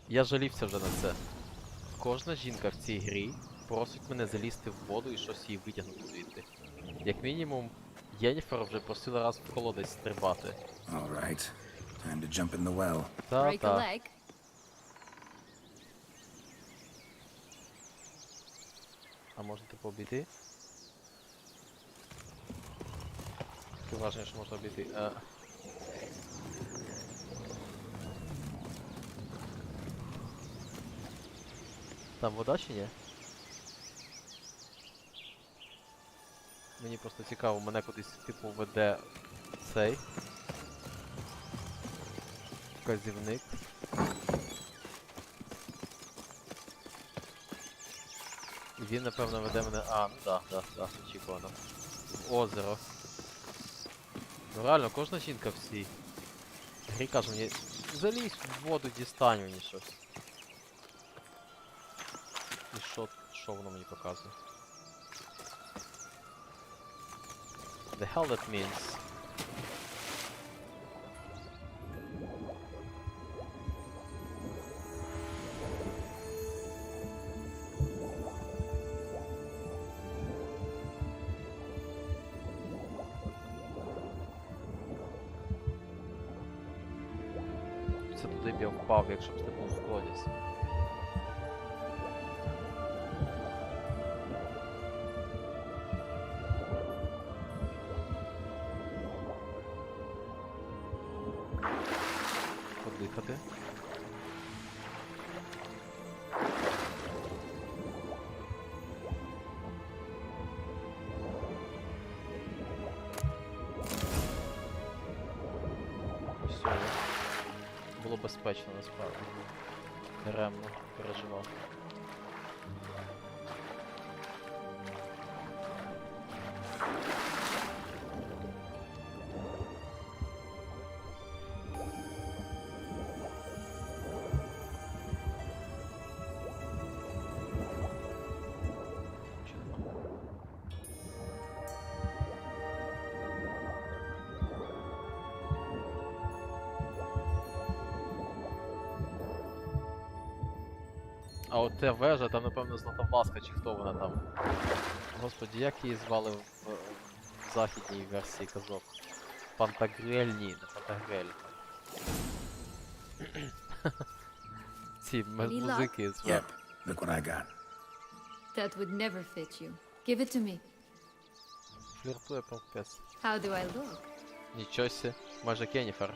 Я жалівся вже на це. Кожна жінка в цій грі просить мене залізти в воду і щось її витягнути звідти. Як мінімум, Єніфер вже просила раз в колодязь стрибати. All right. Time to jump in the well. Break a leg. А можна типу обійти? Таке враження, що можна обійти. Там вода чи ні? Мені просто цікаво, мене кудись типу веде цей вказівник. І він, напевно, веде мене... А, ну да, очікувано. В озеро. Ну реально, кожна жінка в цій грі каже мені, залізь в воду, дістань мені щось. І що воно мені показує? The hell that means? Це туди б я впав, якщо б стрибнув в колодязь. Подихати. Все. Було безпечно насправді. Даремно переживав. А от ця вежа, там, напевно, Златовласка, чи хто вона там. Господи, як її звали в західній версії казок? Пантагрель, ні, не Пантагрель. Ці музики з Yep, look what I got. That would never fit you. Give it to me. Фліртує пропис. How do I look? Нічого сі, майже Кенніфер.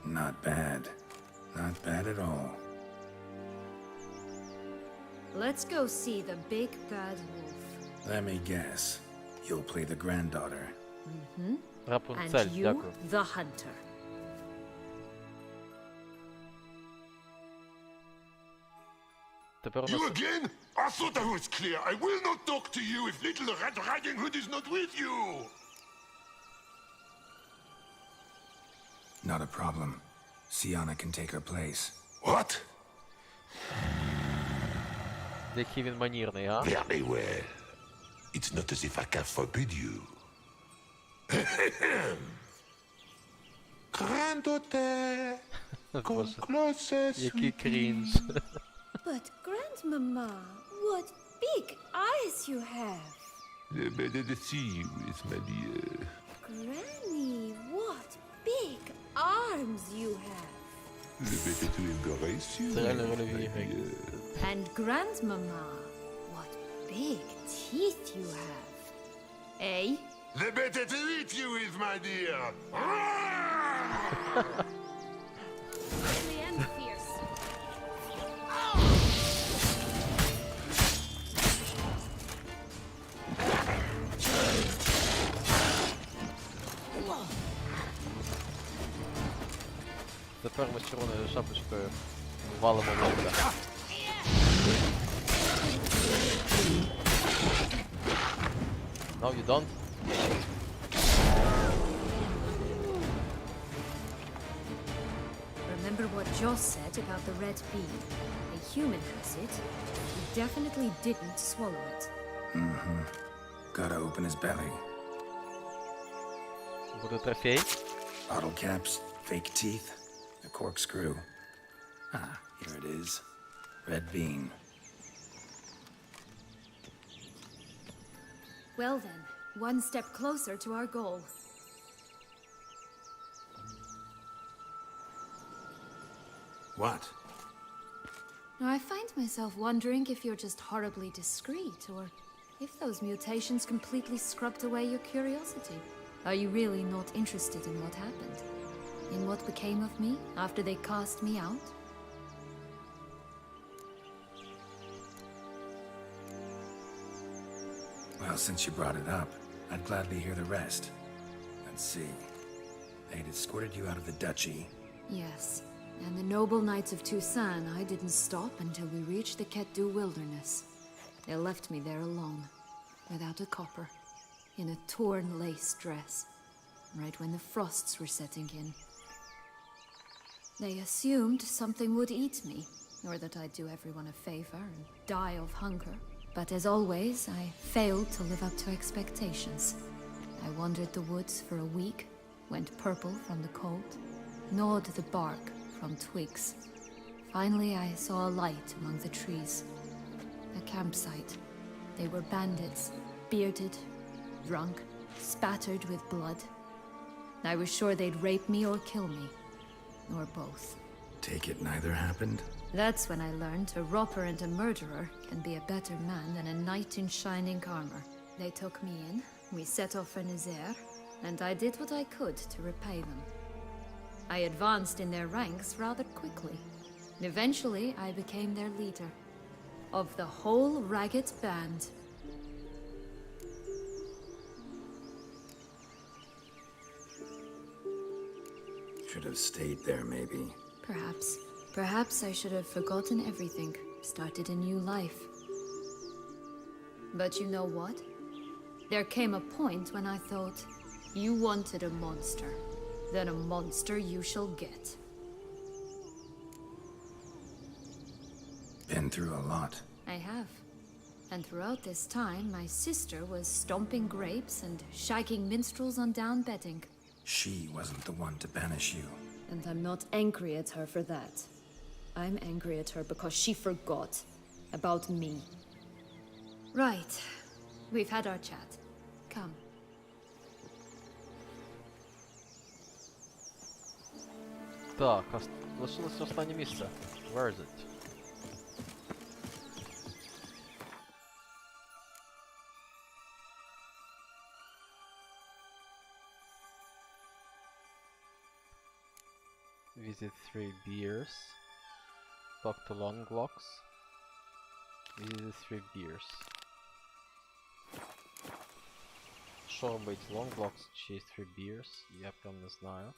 Not bad. Not bad at all. Let's go see the big bad wolf. Let me guess. You'll play the granddaughter. Рапунцель, And you, дякую. the hunter. Тепер у You нас... again? I thought I was clear. I will not talk to you if little Red Riding Hood is not with you. Not a problem. Sienna can take her place. What? Який він манірний, а? Very well. It's not as if I can forbid you. Granddaughter, come Боже, closer, який крінж. But, Grandmama, what big eyes you have! The better to see you is, my dear. Granny, what big arms you have! The better to embrace you. Це реально рольові ігри. And grandmama, what big teeth you have. Eh? The better to eat you is, my dear. Really am fierce. Тепер ми з червоною шапочкою валимо лобля. No, you don't? Remember what Joss said about the red bee? A human has it. He definitely didn't swallow it. Mm-hmm. Gotta open his belly. Буде трофей? Bottle caps, fake teeth, a corkscrew. Ah, here it is. Red bean. Well then, one step closer to our goal. What? Now, I find myself wondering if you're just horribly discreet, or if those mutations completely scrubbed away your curiosity. Are you really not interested in what happened? In what became of me after they cast me out? Well, since you brought it up, I'd gladly hear the rest. Let's see. They'd escorted you out of the duchy. Yes, and the noble knights of Tюссону, I didn't stop until we reached the Ketdu wilderness. They left me there alone, without a copper, in a torn lace dress, right when the frosts were setting in. They assumed something would eat me, or that I'd do everyone a favor and die of hunger. But as always, I failed to live up to expectations. I wandered the woods for a week, went purple from the cold, gnawed the bark from twigs. Finally, I saw a light among the trees. A campsite. They were bandits, bearded, drunk, spattered with blood. I was sure they'd rape me or kill me. Or both. Take it neither happened? That's when I learned a robber and a murderer can be a better man than a knight in shining armor. They took me in, we set off for Nazaire, and I did what I could to repay them. I advanced in their ranks rather quickly. Eventually, I became their leader. Of the whole ragged band. Should have stayed there, maybe. Perhaps. Perhaps I should have forgotten everything, started a new life. But you know what? There came a point when I thought, you wanted a monster. Then a monster you shall get. Been through a lot. I have. And throughout this time, my sister was stomping grapes and shagging minstrels on down bedding. She wasn't the one to banish you. And I'm not angry at her for that. I'm angry at her because she forgot about me. Right. We've had our chat. Come. Так, лишилось останнє місце. Where is it? Visit 3 beers. Talk to Longlocks. Visit 3 beers. Що робить Longlocks чи 3 beers? Я прям не знаю.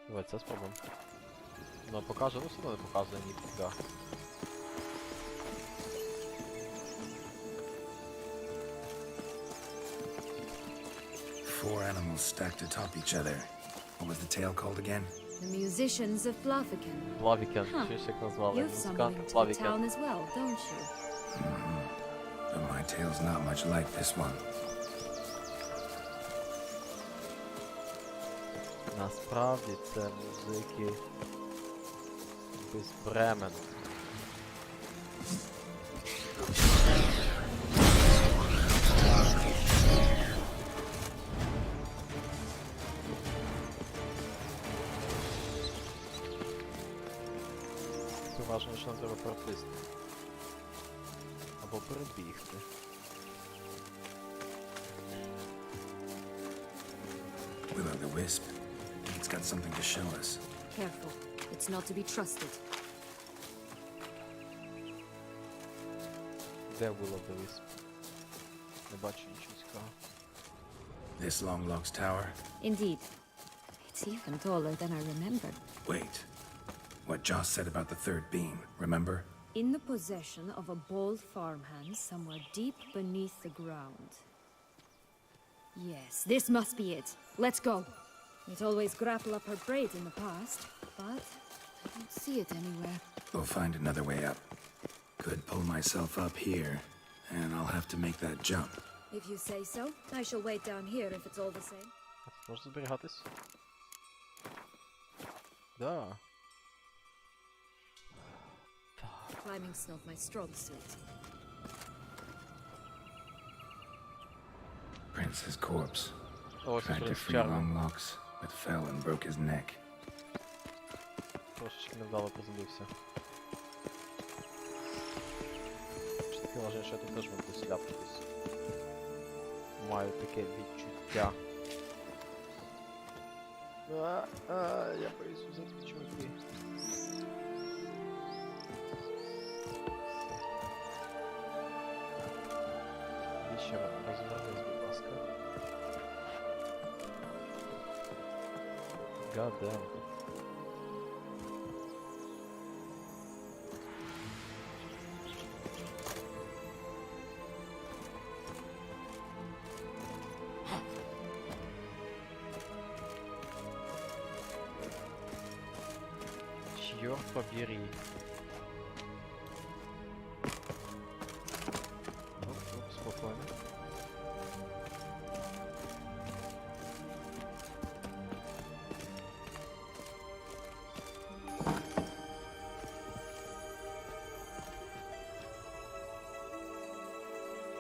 Давай це спробуємо. Ну покаже, ну все одно не показує ніфіга. Four animals stacked atop each other. What was the tale called again? The musicians of Blaviken. Blaviken, Huh. щось як назвали. You've some Музикант link to the town Blaviken. as well, don't you? But my tale's not much like this one. Насправді це музики без Бремен. Це важливо, що нам треба переплисти. Або перебігти. Will-o'-the-wisp. It's got something to show us. Careful. It's not to be trusted. Де Will-o'-the-wisp? Не бачу нічого цікавого. This Longlocks tower? Indeed. It's even taller than I remembered. Wait. What Joss said about the third beam, remember? In the possession of a bold farmhand somewhere deep beneath the ground. Yes, this must be it. Let's go. It always grapple up her braids in the past, but I don't see it anywhere. We'll find another way up. Could pull myself up here, and I'll have to make that jump. If you say so, I shall wait down here if it's all the same. Можна зберігатись? Да. Climbing's not my strong suit. Prince's corpse. Ось Tried to принц free Чарлі. Longlocks, but fell and broke his neck. Трошечки невдало приземлився. Чи таке вважаю, що я тут теж можу сляпнутись. Маю таке відчуття. Я боюсь взяти чуваки. І ще розвернись, будь ласка. God damn. Чёрт побери. Оп, спокойно.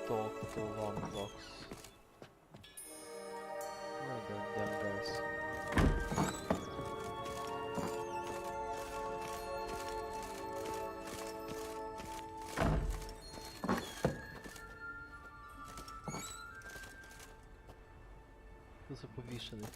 Talk to Longlocks. Where are the damn guys? Хто це повішений?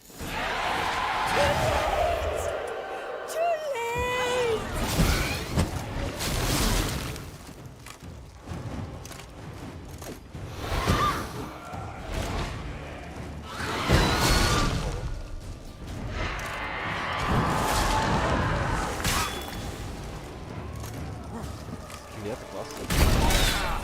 Скелет, класно.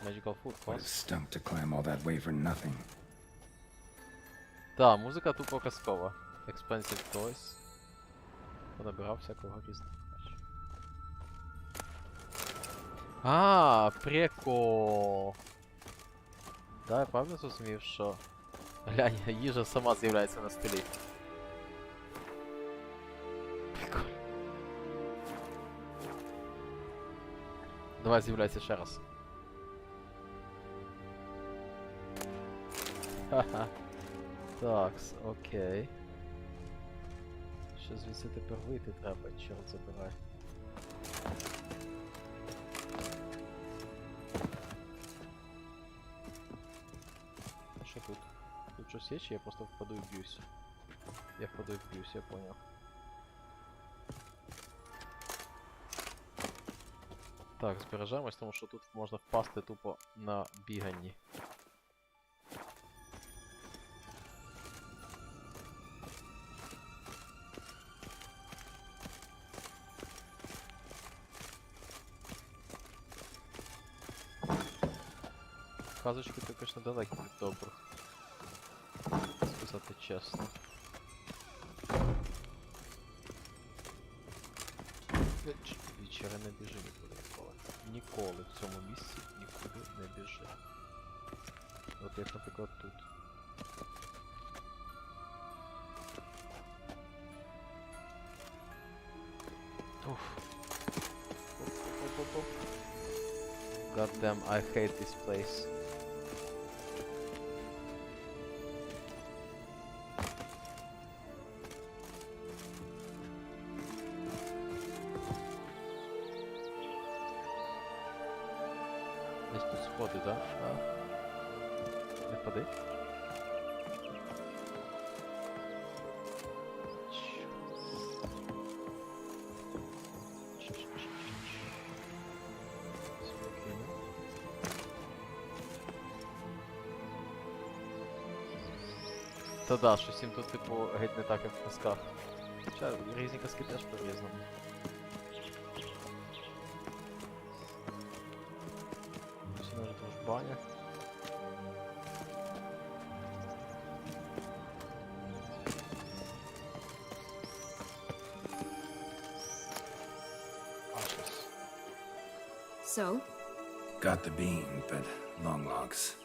Magical food What a cost. stunk to climb all that way for nothing. Та, музика тупо казкова. Expensive toys. Понабирав всякого різного. Прикол. Да, я правильно зрозумів, що... Глянь, їжа сама з'являється на столі. Прикольно. Давай з'являйся ще раз. Ха-ха. Такс, окей. Що звідси тепер вийти треба, чорт забирай. А що тут? Тут щось є, чи я просто впаду і б'юсь? Я впаду і б'юсь, я поняв. Так, збережемось, тому що тут можна впасти тупо на біганні. Казочки то, конечно, далекі від добрих. Сказати чесно. Вічера не біжи нікуди ніколи. Ніколи в цьому місці нікуди не біжи. От як, наприклад, тут. Уф. Оп-оп-оп-оп. God damn, I hate this place. Десь тут сходи, да? Не впади. Спокійно. Та да, щось їм тут, типу, геть не так, як в казках. Хоча різні казки теж по-різному. Ось може тут баня. So? Got the bean, but long logs.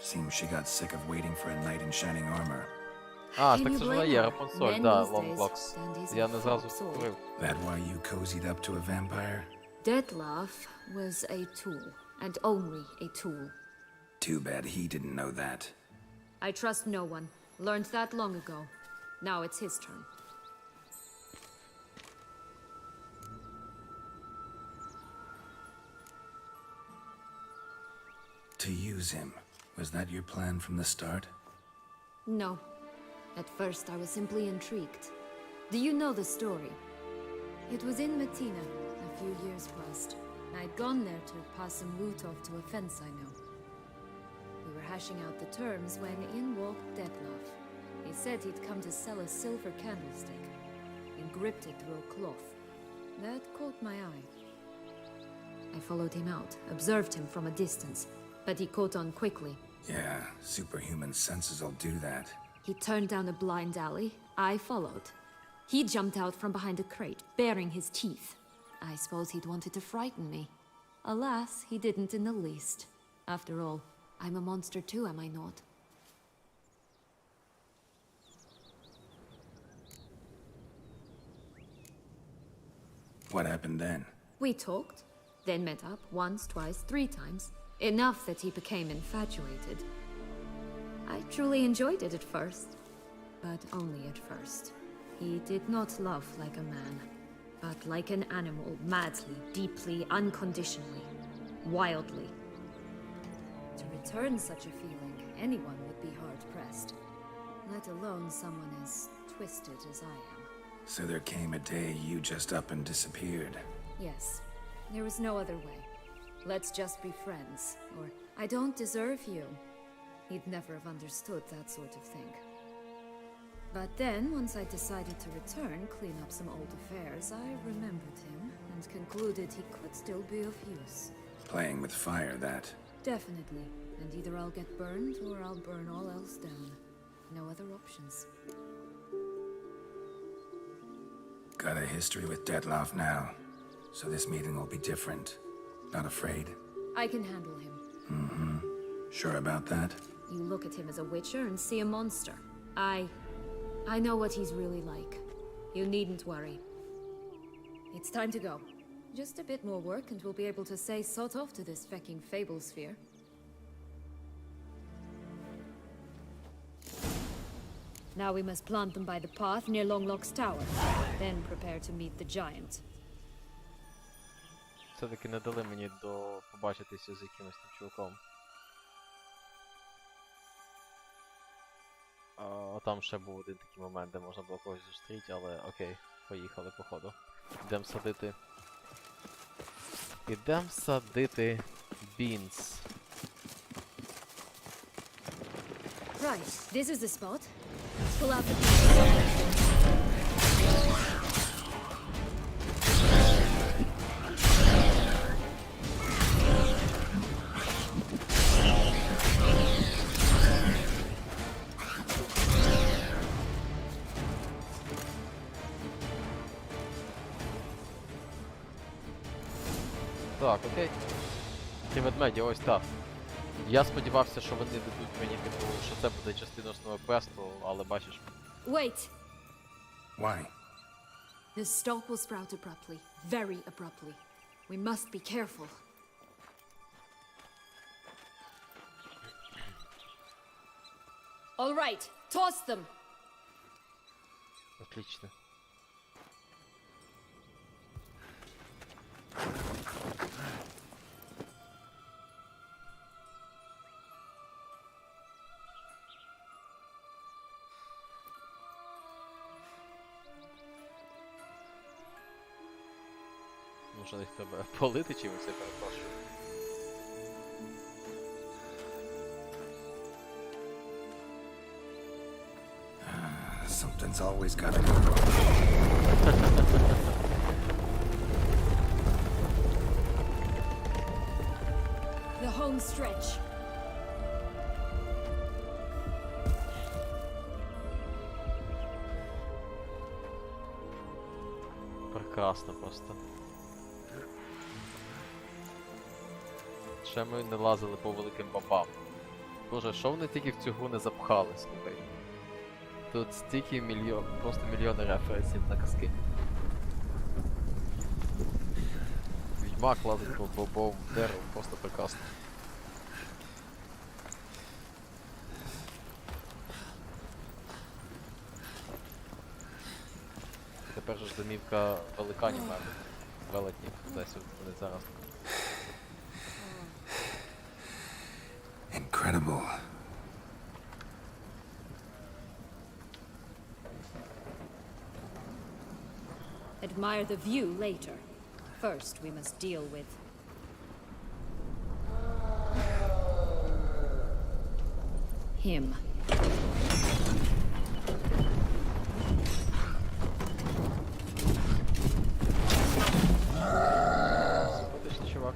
Seems she got sick of waiting for a knight in shining armor. Так це ж вона є, Рапунцель, да, Лонглокс. Я не зразу вкурив. That why you cozied up to a vampire? Detlef was a tool, and only a tool. Too bad he didn't know that. I trust no one. Learned that long ago. Now it's his turn. To use him. Was that your plan from the start? No. At first I was simply intrigued. Do you know the story? It was in Metina, a few years past. I'd gone there to pass some loot off to a fence I know. We were hashing out the terms when in walked Detlef. He said he'd come to sell a silver candlestick, encrypted through a cloth. That caught my eye. I followed him out, observed him from a distance, but he caught on quickly. Yeah, superhuman senses will do that. He turned down a blind alley. I followed. He jumped out from behind a crate, baring his teeth. I suppose he'd wanted to frighten me. Alas, he didn't in the least. After all, I'm a monster too, am I not? What happened then? We talked, then met up once, twice, 3 times. Enough that he became infatuated. I truly enjoyed it at first, but only at first. He did not love like a man, but like an animal, madly, deeply, unconditionally, wildly. To return such a feeling, anyone would be hard-pressed, let alone someone as twisted as I am. So there came a day you just up and disappeared. Yes, there was no other way. Let's just be friends, or I don't deserve you. He'd never have understood that sort of thing. But then, once I decided to return, clean up some old affairs, I remembered him and concluded he could still be of use. Playing with fire, that. Definitely. And either I'll get burned or I'll burn all else down. No other options. Got a history with Detloff now, so this meeting will be different. Not afraid? I can handle him. Mm-hmm. Sure about that? You look at him as a witcher and see a monster. I know what he's really like. You needn't worry. It's time to go. Just a bit more work and we'll be able to say sod off to this fecking fable sphere. Now we must plant them by the path near Longlock's tower. Then prepare to meet the giant. Все-таки не дали мені побачитися з якимось там чуваком. Там ще був один такий момент, де можна було когось зустріти, але окей, поїхали походу. Ідем садити. Ідем садити бінс. Right, this is the spot. Pull out the Так, окей. Ті ведмеді, ось так. Я сподівався, що вони дадуть мені, типу, що це буде частина основного квесту, але бачиш. Wait! Why? The stalk will sprout abruptly. Very abruptly. We must be careful. All right, toss them! Отлично. Може їх тебе полити чимось, я перепрошую. Something's always gotta go wrong. The home stretch. Прекрасно просто. Ще ми не лазили по великим бабам. Боже, що вони тільки в цю гру не запхали, слухай. Тут стільки просто мільйони референсів на казки. Відьмак лазить по бобовому дереву, просто прекрасно. Тепер ж домівка великанів, велетнів, десь вони зараз. Incredible. Admire the view later. First, we must deal with... him. Симпатичний чувак.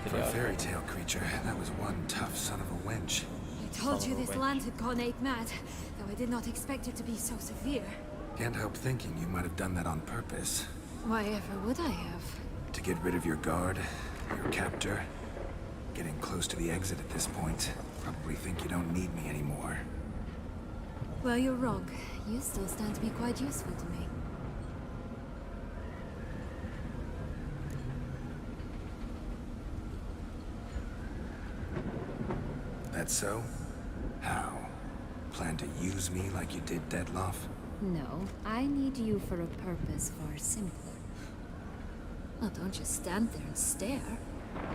For a fairy tale creature, that was one tough son of a wench. I told you this land had gone ape mad, though I did not expect it to be so severe. Can't help thinking you might have done that on purpose. Why ever would I have? To get rid of your guard, your captor. Getting close to the exit at this point. Probably think you don't need me anymore. Well, you're wrong. You still stand to be quite useful to me. that so? How? Plan to use me like you did Detloff? No, I need you for a purpose far simpler. Well, don't just stand there and stare.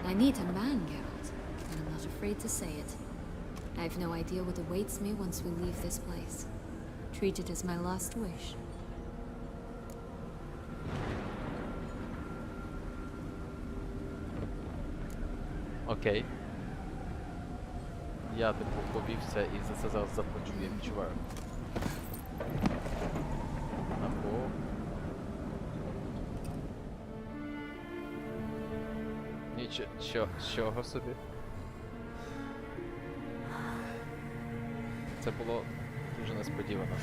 I need a man, Geralt, and I'm not afraid to say it. I have no idea what awaits me once we leave this place. Treat it as my last wish. Окей. Я типу повівся і за це зараз заплачу, я відчуваю. Або... Нічого собі. Це було дуже несподівано.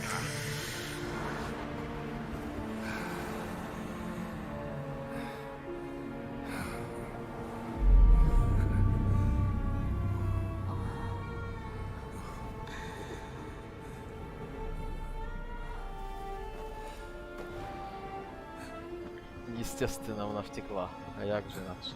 Естественно, вона втекла. А як же інакше?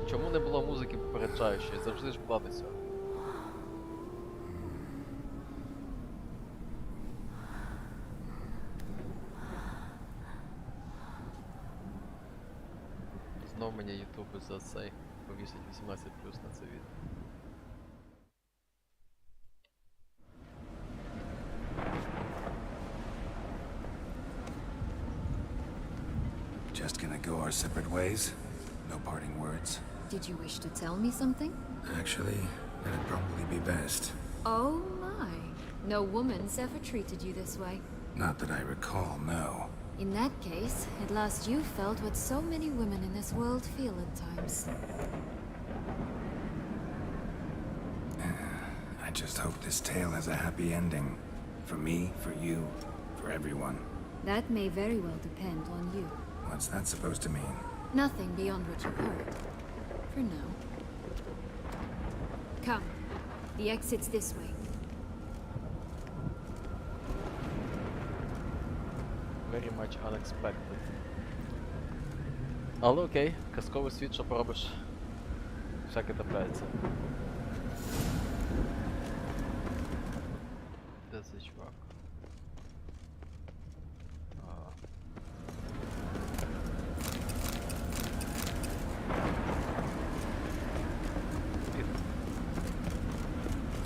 Чому не було музики попереджаючої? Завжди ж була до цього. Знов мені ютуб за цей повісить 18+ на це відео. Just gonna go our separate ways? No parting words? Did you wish to tell me something? Actually, that'd probably be best. Oh my. No woman's ever treated you this way. Not that I recall, no. In that case, at last you felt what so many women in this world feel at times. I just hope this tale has a happy ending. For me, for you, for everyone. That may very well depend on you. What's that supposed to mean? Nothing beyond what you heard. For now. Come. The exit's this way. Very much unexpected. Але окей, казковий світ, що поробиш. Всяке трапляється. Де цей чувак?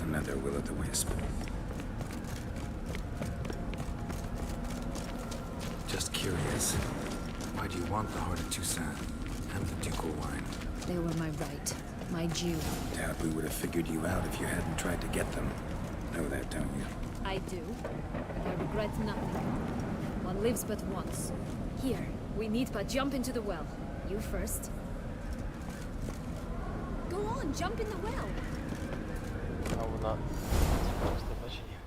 Another will-o'-the-wisp. Just curious. Why do you want the heart of Tüssonu and the ducal wine? They were my right. My due. Doubt we would have figured you out if you hadn't tried to get them. Know that, don't you? I do. But I regret nothing. One lives but once. Here, we need but jump into the well. You first. Go on, jump in the well. А вона просто бачення.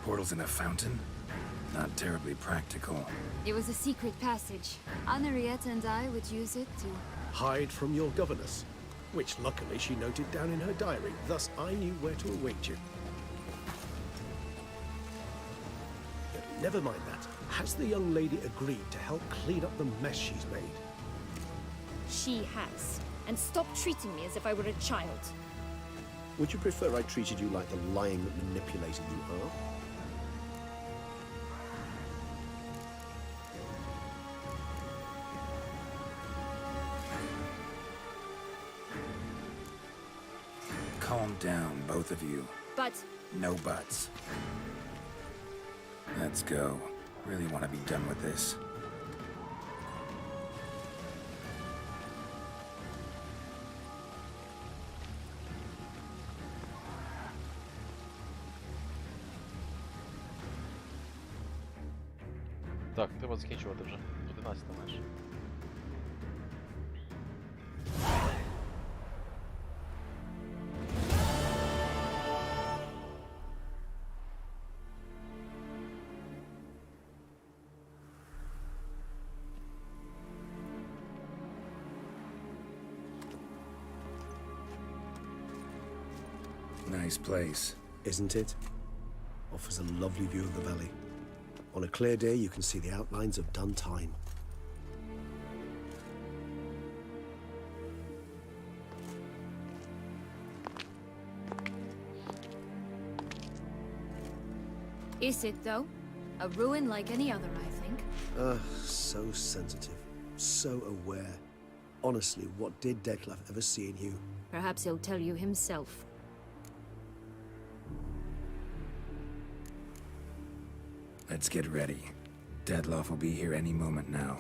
Portals in a fountain? Not terribly practical. It was a secret passage. Henriette and I would use it to... Hide from your governess, which luckily she noted down in her diary. Thus, I knew where to await you. Never mind that. Has the young lady agreed to help clean up the mess she's made? She has. And stop treating me as if I were a child. Would you prefer I treated you like the lying manipulator you are? Calm down, both of you. But... No buts. Let's go. Really want to be done with this. Так, треба закінчувати вже. 11 майже. Nice place. Isn't it? Offers a lovely view of the valley. On a clear day, you can see the outlines of done time. Is it, though? A ruin like any other, I think. So sensitive. So aware. Honestly, what did Detlef ever see in you? Perhaps he'll tell you himself. Let's get ready. Detlef will be here any moment now.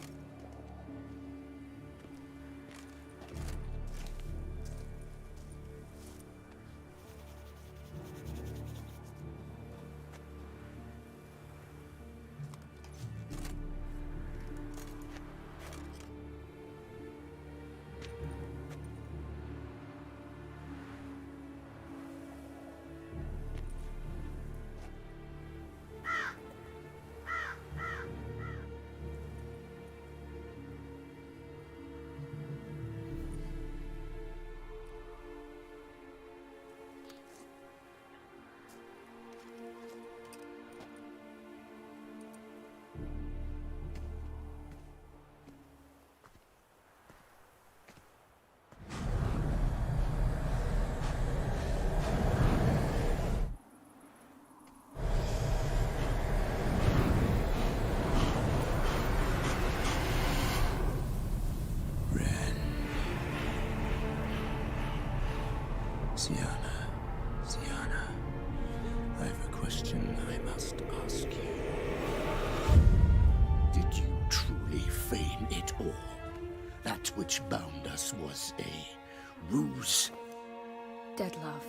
Sienna, I have a question I must ask you. Did you truly feign it all? That which bound us was a ruse? Detlef,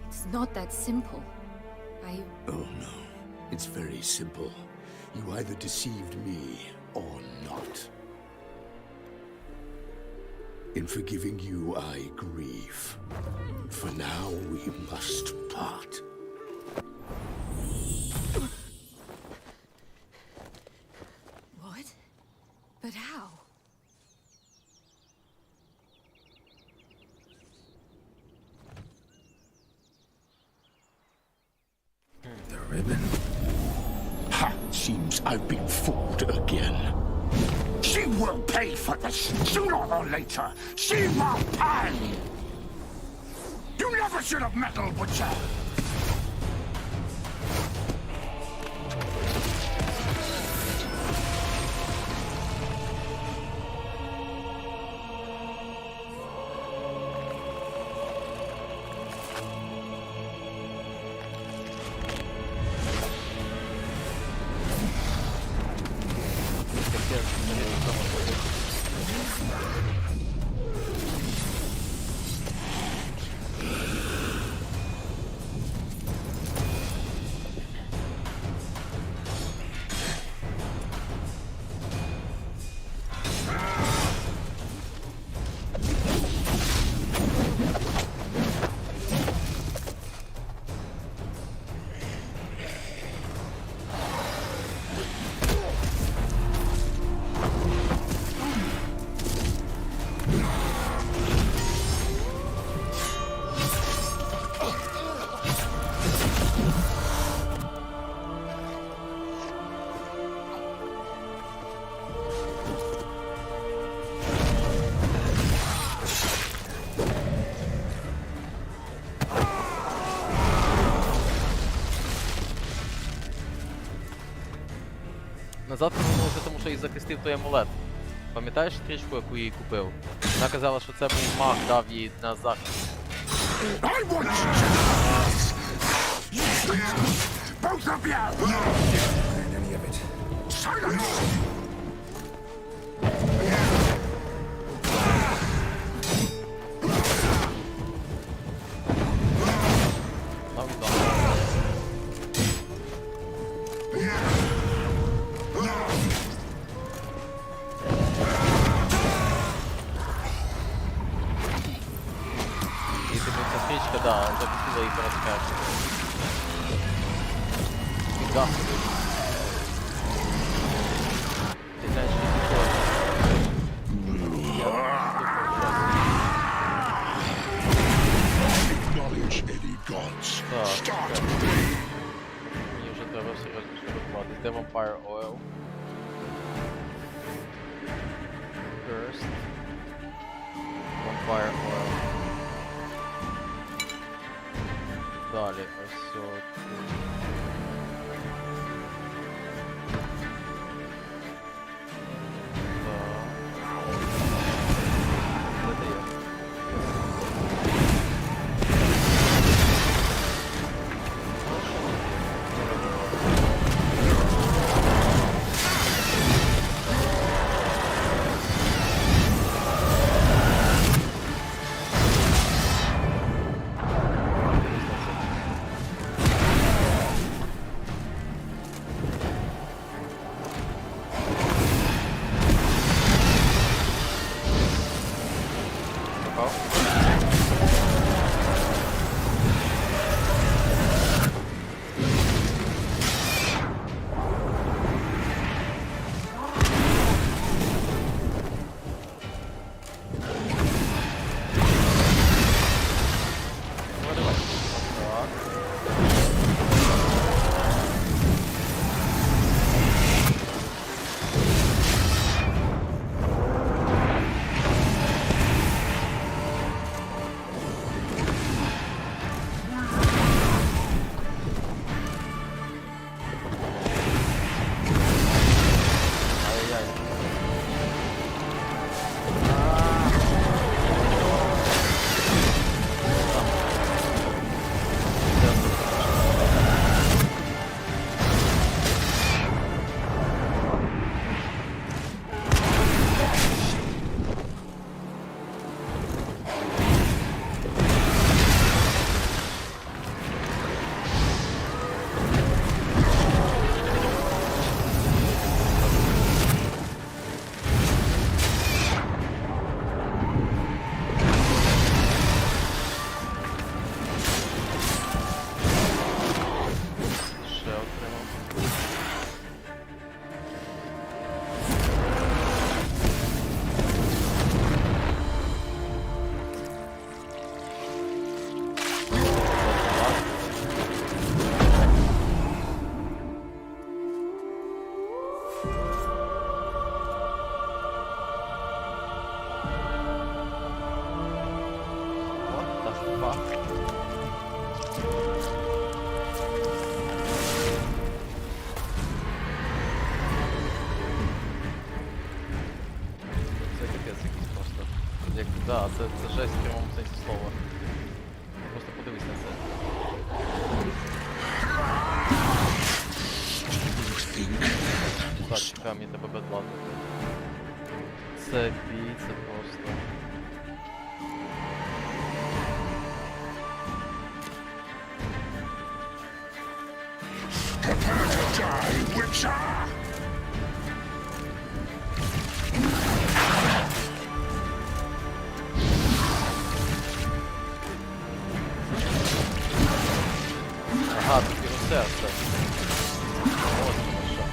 it's not that simple. Oh no, it's very simple. You either deceived me or not. In forgiving you, I grieve. For now, we must part. What? But how? The ribbon. Ha! Seems I've been fooled again. She will pay for this, sooner or later. She will pay! You never should have meddled, Butcher! Назад повернувся, тому що їй захистив той амулет. Пам'ятаєш стрічку, яку їй купив? Вона казала, що це був маг, дав їй на захист. And any of it. Silence! Стрічка, да, запустила їх розкажу. Відгасили. Ти знаєш, Acknowledge any gods. Start. Мені вже треба серйозно штурмувати. Де Vampire Oil? First. Vampire Oil. Далі, ось от. Да, це жесть в прямому сенсі слова. Просто подивись на це. Так, чекай, мені тебе бедлати. Це бій, це просто... Prepare to die, Witcher! Ага, тут його серце. Ось воно що.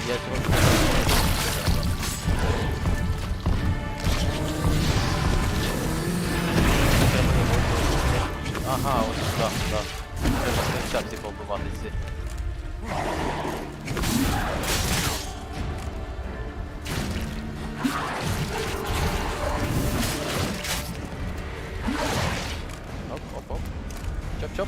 Я цього... Ага, ось так, так. Треба з кінця всі повбивати ці. Оп, оп, оп. Чоп-чоп.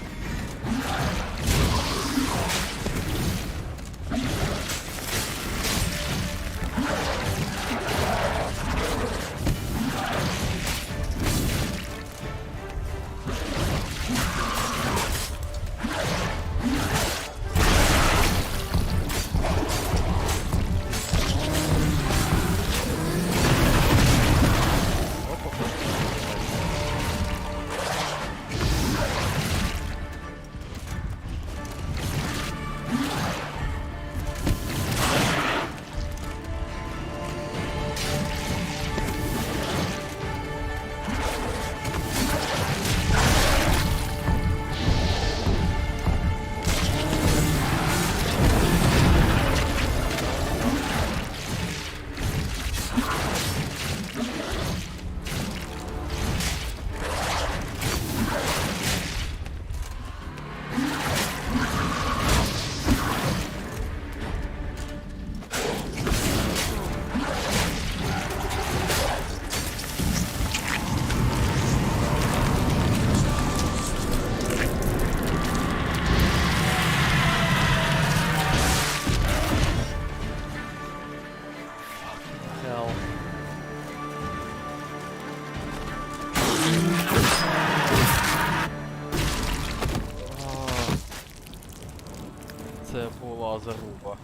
Лазаруба.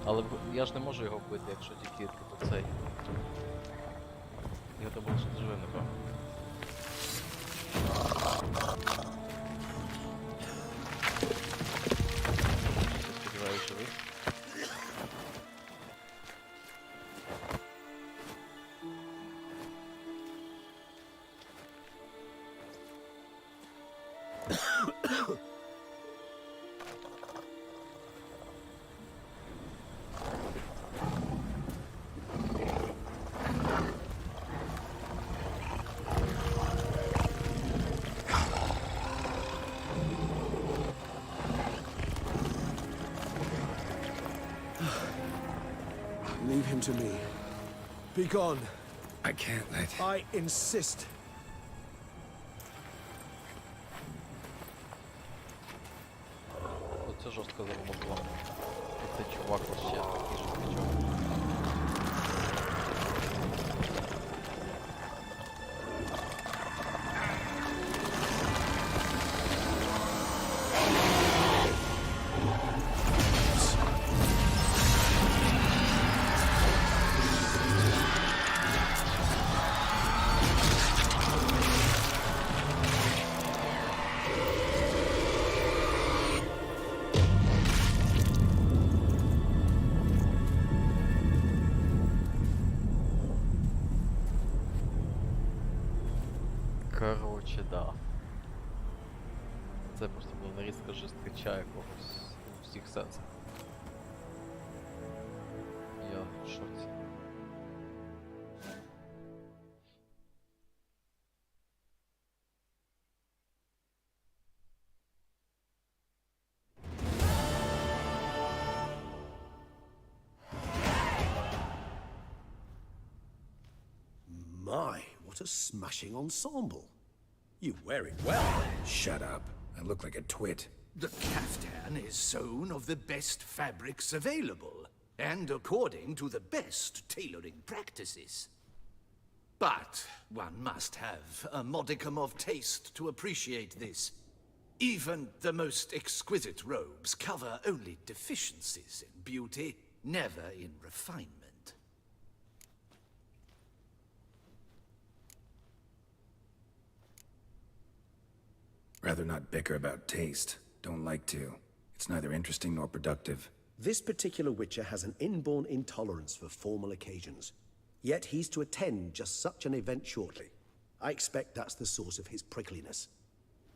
Але я ж не можу його вбити, якщо тільки типу цей. Його треба лишити живим, напевно. Сподіваюся, живий. Leave him to me. Be gone. I can't let... I insist. Оце жорстко замотало. Цей чувак вообще такий жорсткий. Короче, да. Це просто була нарізка жесткача якогось у всіх сенсах. Я в шоці. My, what a smashing ensemble. You wear it well. Shut up. I look like a twit. The caftan is sewn of the best fabrics available, and according to the best tailoring practices. But one must have a modicum of taste to appreciate this. Even the most exquisite robes cover only deficiencies in beauty, never in refinement. Rather not bicker about taste. Don't like to. It's neither interesting nor productive. This particular Witcher has an inborn intolerance for formal occasions. Yet he's to attend just such an event shortly. I expect that's the source of his prickliness.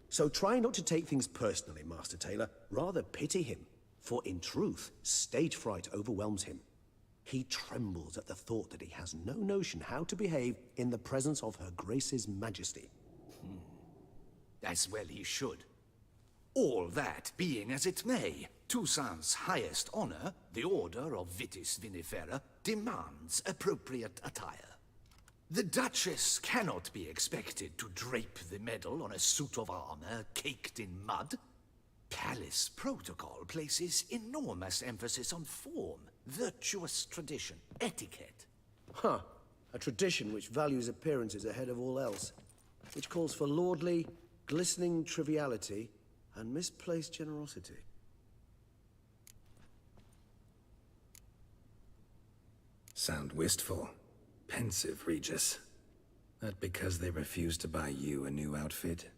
So try not to take things personally, Master Taylor. Rather pity him. For in truth, stage fright overwhelms him. He trembles at the thought that he has no notion how to behave in the presence of Her Grace's Majesty. As well he should. All that being as it may, Toussaint's highest honor, the Order of Vitis Vinifera, demands appropriate attire. The Duchess cannot be expected to drape the medal on a suit of armor caked in mud. Palace protocol places enormous emphasis on form, virtuous tradition, etiquette. Huh. A tradition which values appearances ahead of all else. Which calls for lordly, glistening triviality and misplaced generosity. Sound wistful. Pensive, Regis. That because they refuse to buy you a new outfit?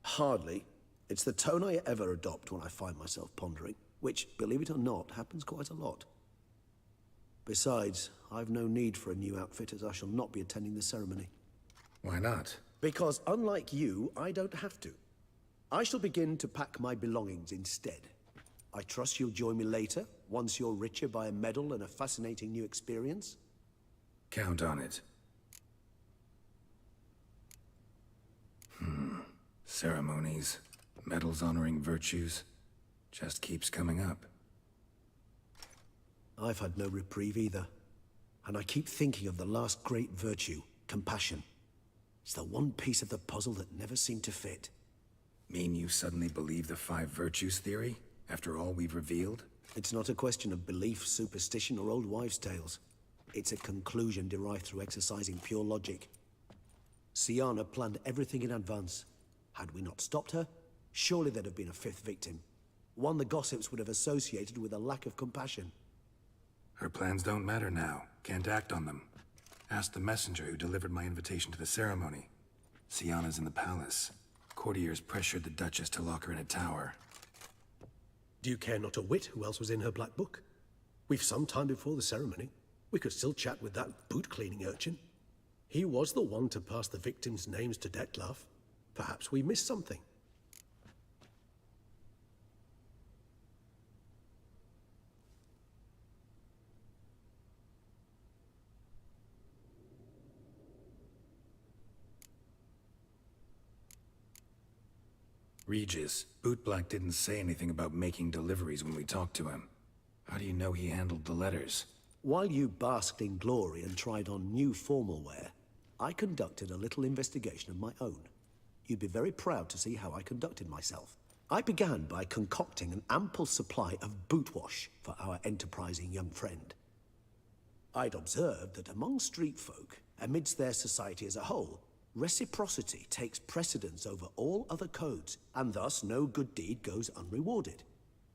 Hardly. It's the tone I ever adopt when I find myself pondering, which, believe it or not, happens quite a lot. Besides, I've no need for a new outfit as I shall not be attending the ceremony. Why not? Because unlike you, I don't have to. I shall begin to pack my belongings instead. I trust you'll join me later, once you're richer by a medal and a fascinating new experience? Count on it. Ceremonies, medals honoring virtues, just keeps coming up. I've had no reprieve either. And I keep thinking of the last great virtue, compassion. It's the one piece of the puzzle that never seemed to fit. Mean you suddenly believe the 5 virtues theory, after all we've revealed? It's not a question of belief, superstition, or old wives' tales. It's a conclusion derived through exercising pure logic. Sienna planned everything in advance. Had we not stopped her, surely there'd have been a 5th victim. one the gossips would have associated with a lack of compassion. Her plans don't matter now. Can't act on them. Ask the messenger who delivered my invitation to the ceremony. Sienna's in the palace. Courtiers pressured the Duchess to lock her in a tower. Do you care not a whit who else was in her black book? We've some time before the ceremony. We could still chat with that boot-cleaning urchin. He was the one to pass the victims' names to Dettlaff. Perhaps we missed something. Regis, Bootblack didn't say anything about making deliveries when we talked to him. How do you know he handled the letters? While you basked in glory and tried on new formal wear, I conducted a little investigation of my own. You'd be very proud to see how I conducted myself. I began by concocting an ample supply of boot wash for our enterprising young friend. I'd observed that among street folk, amidst their society as a whole, reciprocity takes precedence over all other codes, and thus no good deed goes unrewarded.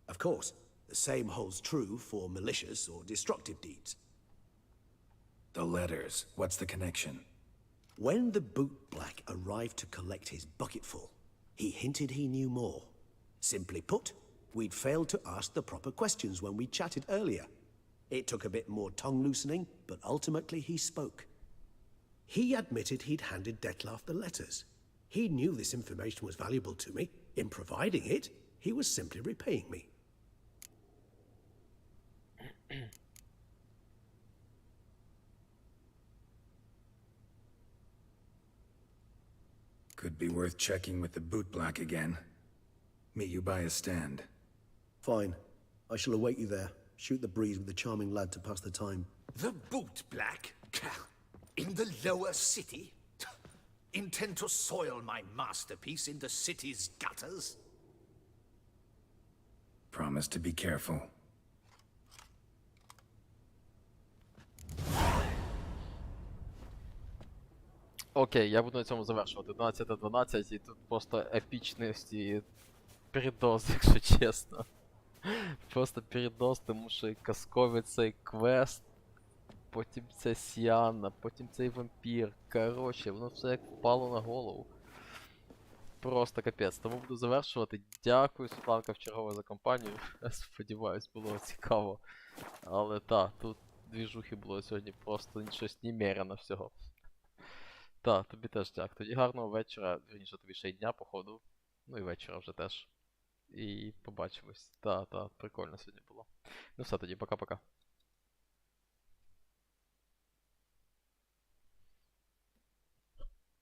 Of course, the same holds true for malicious or destructive deeds. The letters, what's the connection? When the bootblack arrived to collect his bucketful, he hinted he knew more. Simply put, we'd failed to ask the proper questions when we chatted earlier. It took a bit more tongue-loosening, but ultimately he spoke. He admitted he'd handed Dettlaff the letters. He knew this information was valuable to me. In providing it, he was simply repaying me. Could be worth checking with the bootblack again. Meet you by a stand. Fine. I shall await you there. Shoot the breeze with the charming lad to pass the time. The bootblack? In the lower city? Intend to soil my masterpiece in the city's gutters? Promise to be careful. Окей, я буду на цьому завершувати. 12:12 і тут просто епічності передоз, якщо чесно. Просто передоз, тому що і казковий цей квест, потім ця Сіанна, потім цей вампір. Коротше, воно все як впало на голову. Просто капець. Тому буду завершувати. Дякую, Світланка, вчергове за компанію. Сподіваюсь, було цікаво. Але так, тут двіжухи було сьогодні просто щось немерено всього. Так, тобі теж дякую. Тоді гарного вечора, вірніше тобі ще й дня, походу. Ну і вечора вже теж. І побачимось. Та, прикольно сьогодні було. Ну все, тоді, пока-пока.